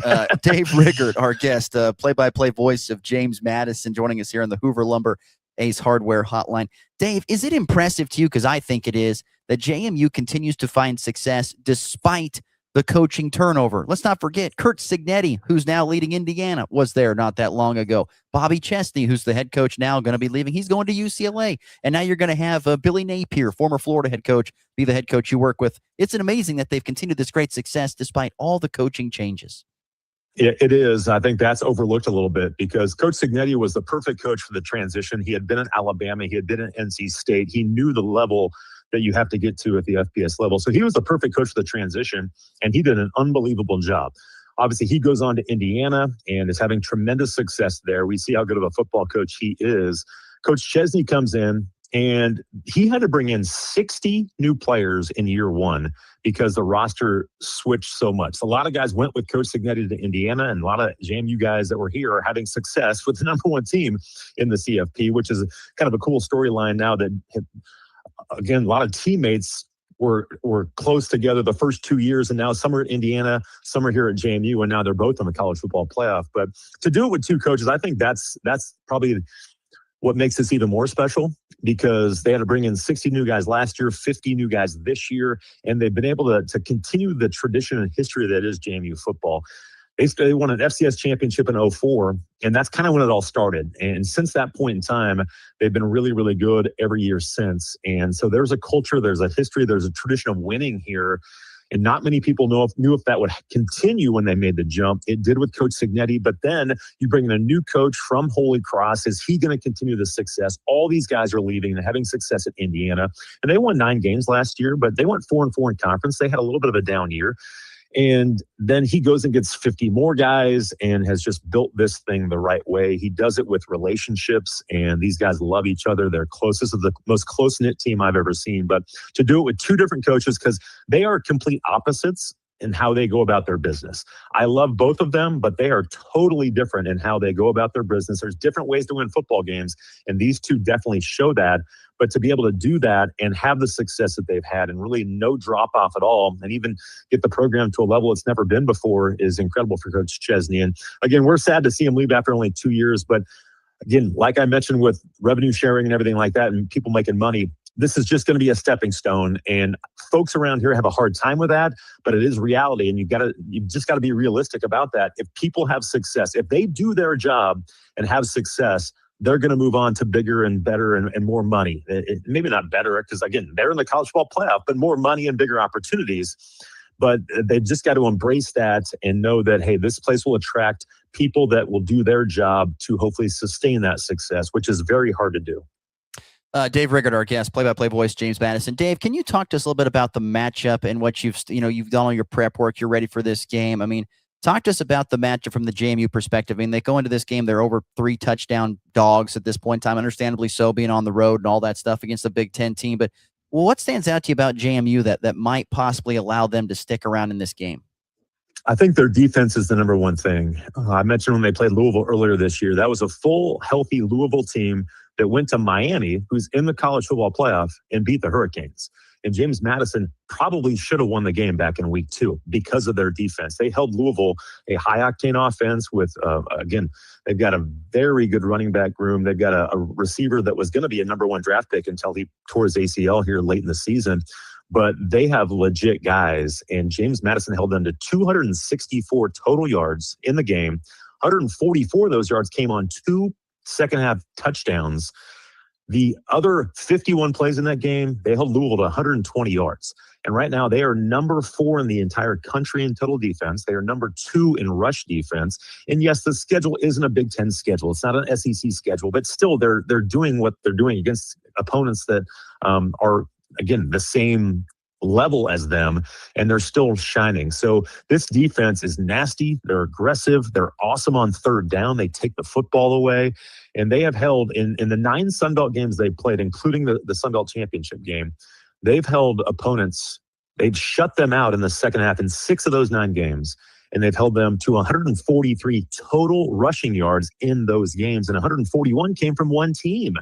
Dave Riggert, our guest, play-by-play voice of James Madison, joining us here on the Hoover Lumber Ace Hardware Hotline. Dave, is it impressive to you, because I think it is, that JMU continues to find success despite the coaching turnover? Let's not forget Kurt Cignetti, who's now leading Indiana, was there not that long ago. Bobby Chesney, who's the head coach now, going to be leaving. He's going to UCLA. And now you're going to have Billy Napier, former Florida head coach, be the head coach you work with. It's amazing that they've continued this great success despite all the coaching changes. It is. I think that's overlooked a little bit, because Coach Cignetti was the perfect coach for the transition. He had been in Alabama. He had been in NC State. He knew the level that you have to get to at the FBS level. So he was the perfect coach for the transition, and he did an unbelievable job. Obviously, he goes on to Indiana and is having tremendous success there. We see how good of a football coach he is. Coach Chesney comes in, and he had to bring in 60 new players in year one because the roster switched so much. A lot of guys went with Coach Cignetti to Indiana, and a lot of JMU guys that were here are having success with the number one team in the CFP, which is kind of a cool storyline now that, again, a lot of teammates were close together the first 2 years, and now some are at Indiana, some are here at JMU, and now they're both in the college football playoff. But to do it with two coaches, I think that's probably what makes this even more special, because they had to bring in 60 new guys last year, 50 new guys this year, and they've been able to continue the tradition and history that is JMU football. They won an FCS championship in 2004, and that's kind of when it all started. And since that point in time, they've been really, really good every year since. And so there's a culture, there's a history, there's a tradition of winning here. And not many people knew if that would continue when they made the jump. It did with Coach Cignetti, but then you bring in a new coach from Holy Cross. Is he going to continue the success? All these guys are leaving and having success at Indiana. And they won 9 games last year, but they went 4-4 in conference. They had a little bit of a down year. And then he goes and gets 50 more guys and has just built this thing the right way. He does it with relationships, and these guys love each other. They're closest of the most close-knit team I've ever seen. But to do it with two different coaches, because they are complete opposites in how they go about their business. I love both of them, but they are totally different in how they go about their business. There's different ways to win football games, and these two definitely show that. But to be able to do that and have the success that they've had and really no drop-off at all, and even get the program to a level it's never been before, is incredible for Coach Chesney. And again, we're sad to see him leave after only 2 years. But again, like I mentioned with revenue sharing and everything like that and people making money, this is just going to be a stepping stone. And folks around here have a hard time with that, but it is reality. And you've just got to be realistic about that. If people have success, if they do their job and have success, they're going to move on to bigger and better and more money. Maybe not better, because again, they're in the college football playoff, but more money and bigger opportunities. But they've just got to embrace that and know that, hey, this place will attract people that will do their job to hopefully sustain that success, which is very hard to do. Dave Riggert, our guest, play-by-play voice, James Madison. Dave, can you talk to us a little bit about the matchup and what you've done all your prep work? You're ready for this game. I mean, talk to us about the matchup from the JMU perspective. I mean, they go into this game, they're over 3 touchdown dogs at this point in time, understandably so, being on the road and all that stuff against the Big Ten team. But what stands out to you about JMU that might possibly allow them to stick around in this game? I think their defense is the number one thing. I mentioned when they played Louisville earlier this year, that was a full, healthy Louisville team that went to Miami, who's in the college football playoff, and beat the Hurricanes. And James Madison probably should have won the game back in week 2 because of their defense. They held Louisville, a high-octane offense with, again, they've got a very good running back room. They've got a receiver that was going to be a number 1 draft pick until he tore his ACL here late in the season. But they have legit guys, and James Madison held them to 264 total yards in the game. 144 of those yards came on 2 second-half touchdowns. The other 51 plays in that game, they held Louisville to 120 yards. And right now, they are number 4 in the entire country in total defense. They are number 2 in rush defense. And yes, the schedule isn't a Big Ten schedule. It's not an SEC schedule, but still, they're doing what they're doing against opponents that are, again, the same level as them, and they're still shining. So this defense is nasty. They're aggressive. They're awesome on third down. They take the football away, and they have held in the 9 Sun Belt games they've played, including the Sun Belt championship game, they've held opponents. They've shut them out in the second half in 6 of those 9 games, and they've held them to 143 total rushing yards in those games, and 141 came from one team.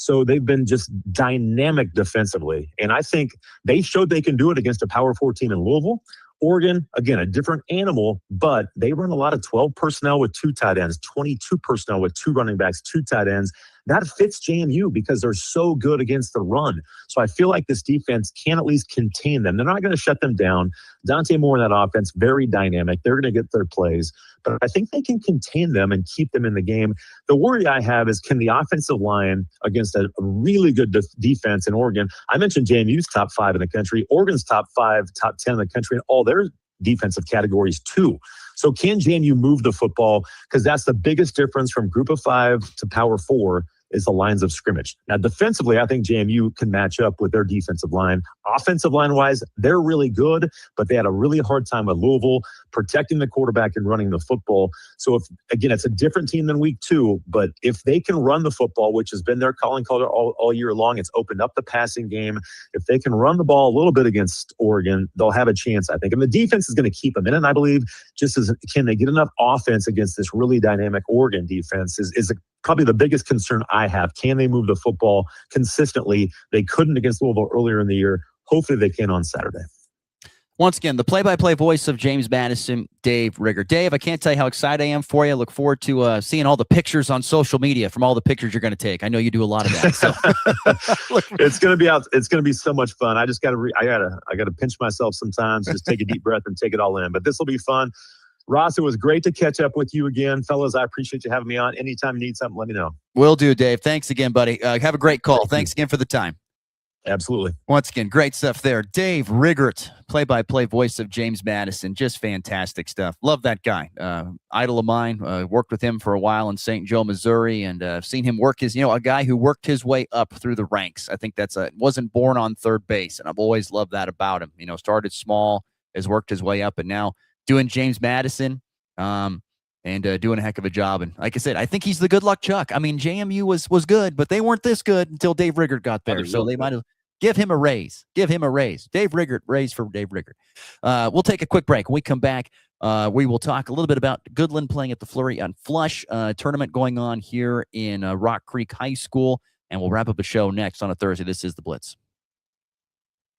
So they've been just dynamic defensively. And I think they showed they can do it against a Power 4 team in Louisville. Oregon, again, a different animal, but they run a lot of 12 personnel with 2 tight ends, 22 personnel with 2 running backs, 2 tight ends. That fits JMU because they're so good against the run. So I feel like this defense can at least contain them. They're not going to shut them down. Dante Moore in that offense, very dynamic. They're going to get their plays. But I think they can contain them and keep them in the game. The worry I have is, can the offensive line against a really good defense in Oregon? I mentioned JMU's top 5 in the country, Oregon's top 5, top 10 in the country, and all their defensive categories too. So can JMU move the football? Because that's the biggest difference from Group of 5 to Power 4 is the lines of scrimmage. Now, defensively, I think JMU can match up with their defensive line. Offensive line-wise, they're really good, but they had a really hard time with Louisville protecting the quarterback and running the football. So, if again, it's a different team than week 2, but if they can run the football, which has been their calling card all year long, it's opened up the passing game. If they can run the ball a little bit against Oregon, they'll have a chance, I think. And the defense is going to keep them in, and I believe just as can they get enough offense against this really dynamic Oregon defense is probably the biggest concern I have. Can they move the football consistently? They couldn't against Louisville earlier in the year. Hopefully they can on Saturday. Once again, the play-by-play voice of James Madison, Dave Rigger. Dave, I can't tell you how excited I am for you. I look forward to seeing all the pictures on social media from all the pictures you're going to take. I know you do a lot of that. So. It's going to be out. It's going to be so much fun. I just got to. I got to pinch myself sometimes. Just take a deep breath and take it all in. But this will be fun. Ross, it was great to catch up with you again. Fellas, I appreciate you having me on. Anytime you need something, let me know. Will do, Dave. Thanks again, buddy. Have a great call. Thanks again for the time. Absolutely. Once again, great stuff there. Dave Riggert, play-by-play voice of James Madison. Just fantastic stuff. Love that guy. Idol of mine. Worked with him for a while in St. Joe, Missouri, and seen him work a guy who worked his way up through the ranks. I think wasn't born on third base, and I've always loved that about him. Started small, has worked his way up, and now doing James Madison, and doing a heck of a job. And like I said, I think he's the good luck Chuck. I mean, JMU was good, but they weren't this good until Dave Riggert got there. So they might have give him a raise. Give him a raise. Dave Riggert, raise for Dave Riggert. We'll take a quick break. When we come back, we will talk a little bit about Goodland playing at the Flurry on Flush tournament going on here in Rock Creek High School. And we'll wrap up the show next on a Thursday. This is The Blitz.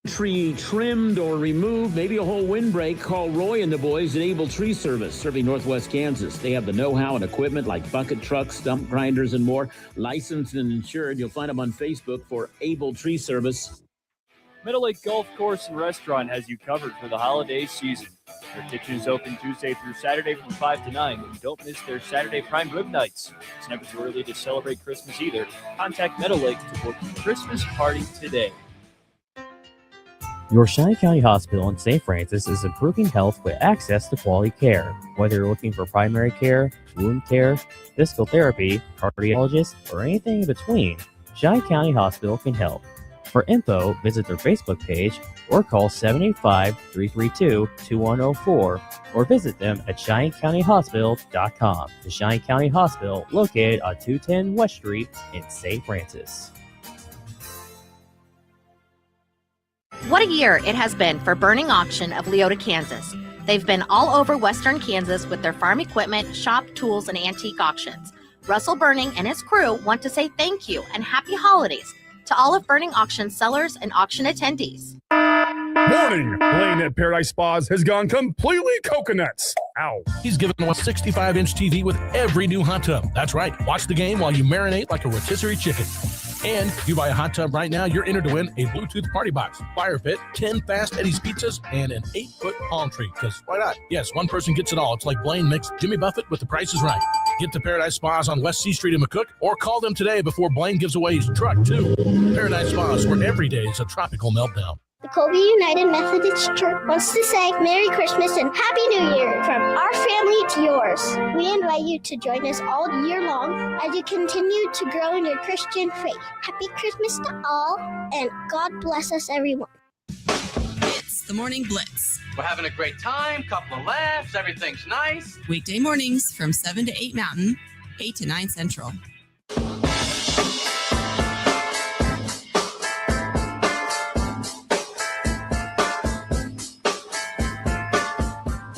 Tree trimmed or removed, maybe a whole windbreak, call Roy and the boys at Able Tree Service, serving Northwest Kansas. They have the know-how and equipment like bucket trucks, stump grinders, and more. Licensed and insured. You'll find them on Facebook for Able Tree Service. Middle Lake Golf Course and Restaurant has you covered for the holiday season. Their kitchen is open Tuesday through Saturday from 5 to 9, and don't miss their Saturday prime rib nights. It's never too early to celebrate Christmas either. Contact Middle Lake to book your Christmas party today. Your Cheyenne County Hospital in St. Francis is improving health with access to quality care. Whether you're looking for primary care, wound care, physical therapy, cardiologist, or anything in between, Cheyenne County Hospital can help. For info, visit their Facebook page or call 785-332-2104 or visit them at CheyenneCountyHospital.com. The Cheyenne County Hospital, located on 210 West Street in St. Francis. What a year it has been for Burning Auction of Leota, Kansas. They've been all over western Kansas with their farm equipment, shop, tools, and antique auctions. Russell Burning and his crew want to say thank you and happy holidays To all of Burning Auction sellers and auction attendees. Warning! Blaine at Paradise Spas has gone completely coconuts. Ow. He's giving away a 65-inch TV with every new hot tub. That's right. Watch the game while you marinate like a rotisserie chicken. And if you buy a hot tub right now, you're entered to win a Bluetooth party box, fire pit, 10 Fast Eddie's pizzas, and an 8-foot palm tree. Because why not? Yes, one person gets it all. It's like Blaine mixed Jimmy Buffett with The Price is Right. Get to Paradise Spas on West C Street in McCook, or call them today before Blaine gives away his truck, too. Paradise Spas, where every day is a tropical meltdown. The Colby United Methodist Church wants to say Merry Christmas and Happy New Year from our family to yours. We invite you to join us all year long as you continue to grow in your Christian faith. Happy Christmas to all, and God bless us, everyone. It's the Morning Blitz. We're having a great time, couple of laughs, everything's nice. Weekday mornings from 7 to 8 Mountain, 8 to 9 Central.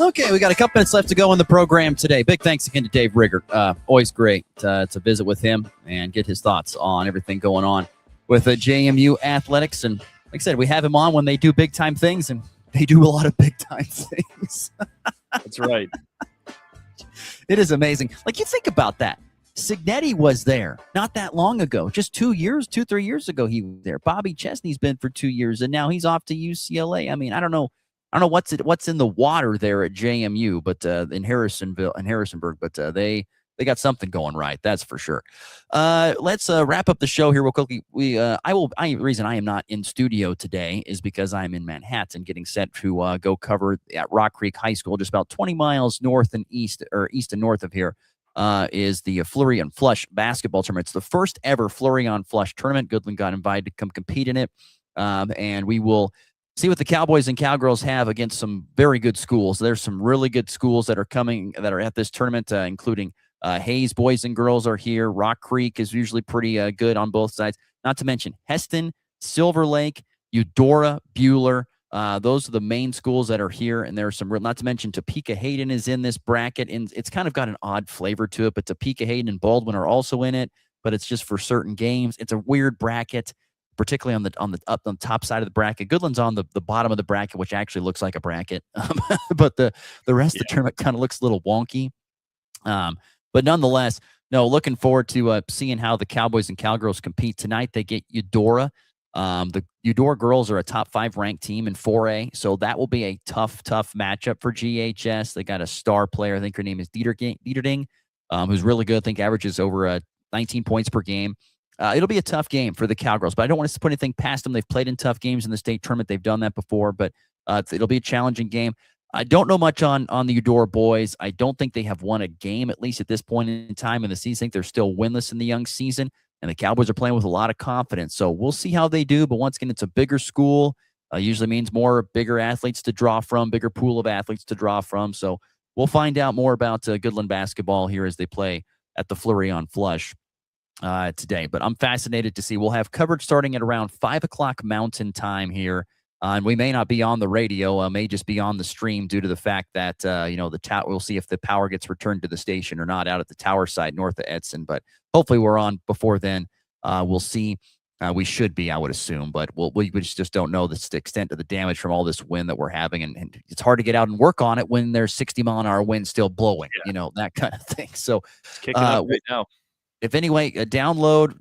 Okay, we got a couple minutes left to go in the program today. Big thanks again to Dave Rigger. Always great to visit with him and get his thoughts on everything going on with JMU athletics. And like I said, we have him on when they do big-time things, and they do a lot of big-time things. That's right. It is amazing. Like, you think about that. Signetti was there not that long ago. Just 3 years ago he was there. Bobby Chesney's been for 2 years, and now he's off to UCLA. I mean, I don't know what's in the water there at JMU, but in Harrisonburg, but they got something going right, that's for sure. Let's wrap up the show here real quickly. The reason I am not in studio today is because I'm in Manhattan getting set to go cover at Rock Creek High School, just about 20 miles north and east and north of here. Is the Flurry and Flush basketball tournament. It's the first ever Flurry on Flush tournament. Goodland got invited to come compete in it, and we will see what the Cowboys and Cowgirls have against some very good schools. There's some really good schools that are at this tournament, including Hayes boys and girls are here. Rock Creek is usually pretty good on both sides. Not to mention Heston, Silver Lake, Eudora, Buhler. Those are the main schools that are here, and there are some real, not to mention Topeka Hayden is in this bracket, and it's kind of got an odd flavor to it, but Topeka Hayden and Baldwin are also in it, but it's just for certain games. It's a weird bracket, particularly on the top side of the bracket. Goodland's on the bottom of the bracket, which actually looks like a bracket, but the rest of the tournament kind of looks a little wonky. But nonetheless, no, looking forward to seeing how the Cowboys and Cowgirls compete tonight. They get Eudora. The Eudora girls are a top 5 ranked team in 4A, so that will be a tough matchup for GHS. They got a star player. I think her name is Dieterding, who's really good. I think averages over 19 points per game. It'll be a tough game for the Cowgirls, but I don't want to put anything past them. They've played in tough games in the state tournament. They've done that before, but it'll be a challenging game. I don't know much on the Eudora boys. I don't think they have won a game, at least at this point in time in the season. I think they're still winless in the young season, and the Cowboys are playing with a lot of confidence. So we'll see how they do, but once again, it's a bigger school. Usually means bigger athletes to draw from, bigger pool of athletes to draw from. So we'll find out more about Goodland basketball here as they play at the Flurry on Flush today. But I'm fascinated to see. We'll have coverage starting at around 5 o'clock Mountain time here. And we may not be on the radio, may just be on the stream due to the fact that, we'll see if the power gets returned to the station or not out at the tower site north of Edson. But hopefully we're on before then. We'll see. We should be, I would assume, but we just don't know the extent of the damage from all this wind that we're having. And it's hard to get out and work on it when there's 60-mile-an-hour wind still blowing, that kind of thing. So it's kicking up right now. If anyway, download,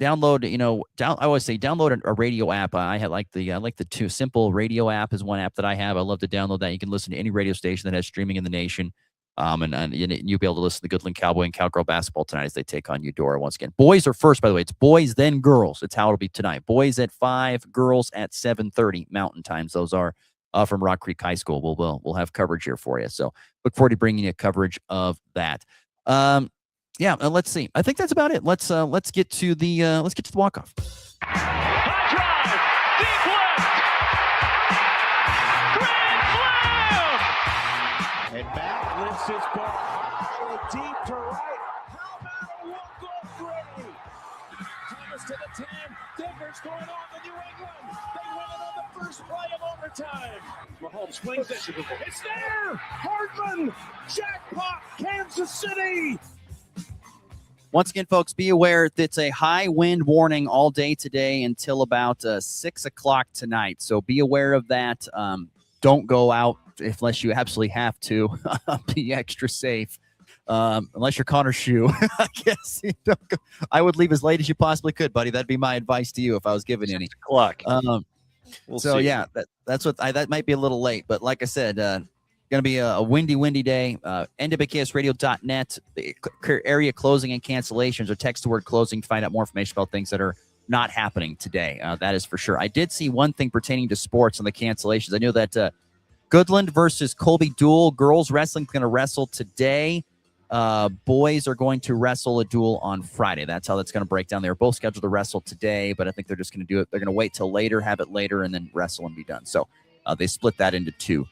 I always say download a radio app. I like the two simple radio app is one app that I have. I love to download that. You can listen to any radio station that has streaming in the nation. And you'll be able to listen to Goodland Cowboy and Cowgirl basketball tonight as they take on Eudora once again. Boys are first, by the way. It's boys, then girls. That's how it'll be tonight. Boys at 5, girls at 7:30 Mountain Times. Those are from Rock Creek High School. We'll have coverage here for you. So look forward to bringing you coverage of that. Let's see. I think that's about it. Let's get to the walk-off. And back lifts his ball high and deep to right. How about a walk-off three? Thomas to the 10. Denver's going on to New England. They win it on the first play of overtime. Mahomes swings it. It's there. Hardman. Jackpot. Kansas City. Once again, folks, be aware that it's a high wind warning all day today until about 6 o'clock tonight. So be aware of that. Don't go out unless you absolutely have to. Be extra safe. Unless you're Connor Schuh, I guess I would leave as late as you possibly could, buddy. That'd be my advice to you if I was given any. 6 o'clock. We'll see. Yeah, that's what that might be a little late, but like I said, going to be a windy day. NWKSradio.net, the area closing and cancellations, or text the word closing to find out more information about things that are not happening today. That is for sure. I did see one thing pertaining to sports on the cancellations. I know that Goodland versus Colby duel, girls wrestling going to wrestle today. Boys are going to wrestle a duel on Friday. That's how that's going to break down. They were both scheduled to wrestle today, but I think they're just going to do it. They're going to wait till later, have it later, and then wrestle and be done. So they split that into two.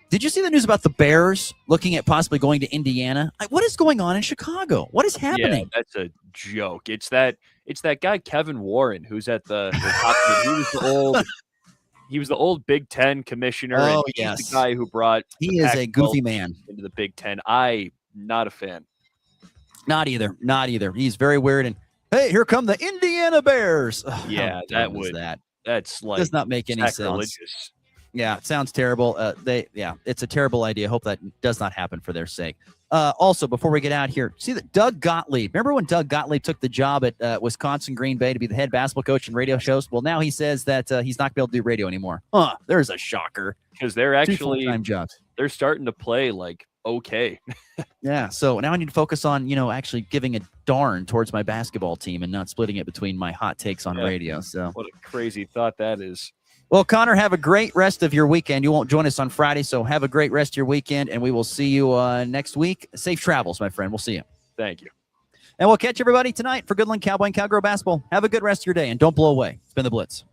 Did you see the news about the Bears looking at possibly going to Indiana? What is going on in Chicago? What is happening? Yeah, that's a joke. It's that guy Kevin Warren who's at the top. He was the old Big Ten commissioner. Oh, and he's the guy who brought. He is a goofy man into the Big Ten. Not a fan. Not either. He's very weird. And hey, here come the Indiana Bears. Yeah, that's like does not make any sense. Yeah, it sounds terrible. It's a terrible idea. Hope that does not happen for their sake. Also, before we get out here, see that Doug Gottlieb. Remember when Doug Gottlieb took the job at Wisconsin Green Bay to be the head basketball coach and radio shows? Well, now he says that he's not going to be able to do radio anymore. There's a shocker. Because they're actually full-time jobs. They're starting to play like okay. Yeah, so now I need to focus on, actually giving a darn towards my basketball team and not splitting it between my hot takes on radio. So what a crazy thought that is. Well, Connor, have a great rest of your weekend. You won't join us on Friday, so have a great rest of your weekend, and we will see you next week. Safe travels, my friend. We'll see you. Thank you. And we'll catch everybody tonight for Goodland Cowboy and Cowgirl basketball. Have a good rest of your day, and don't blow away. It's been the Blitz.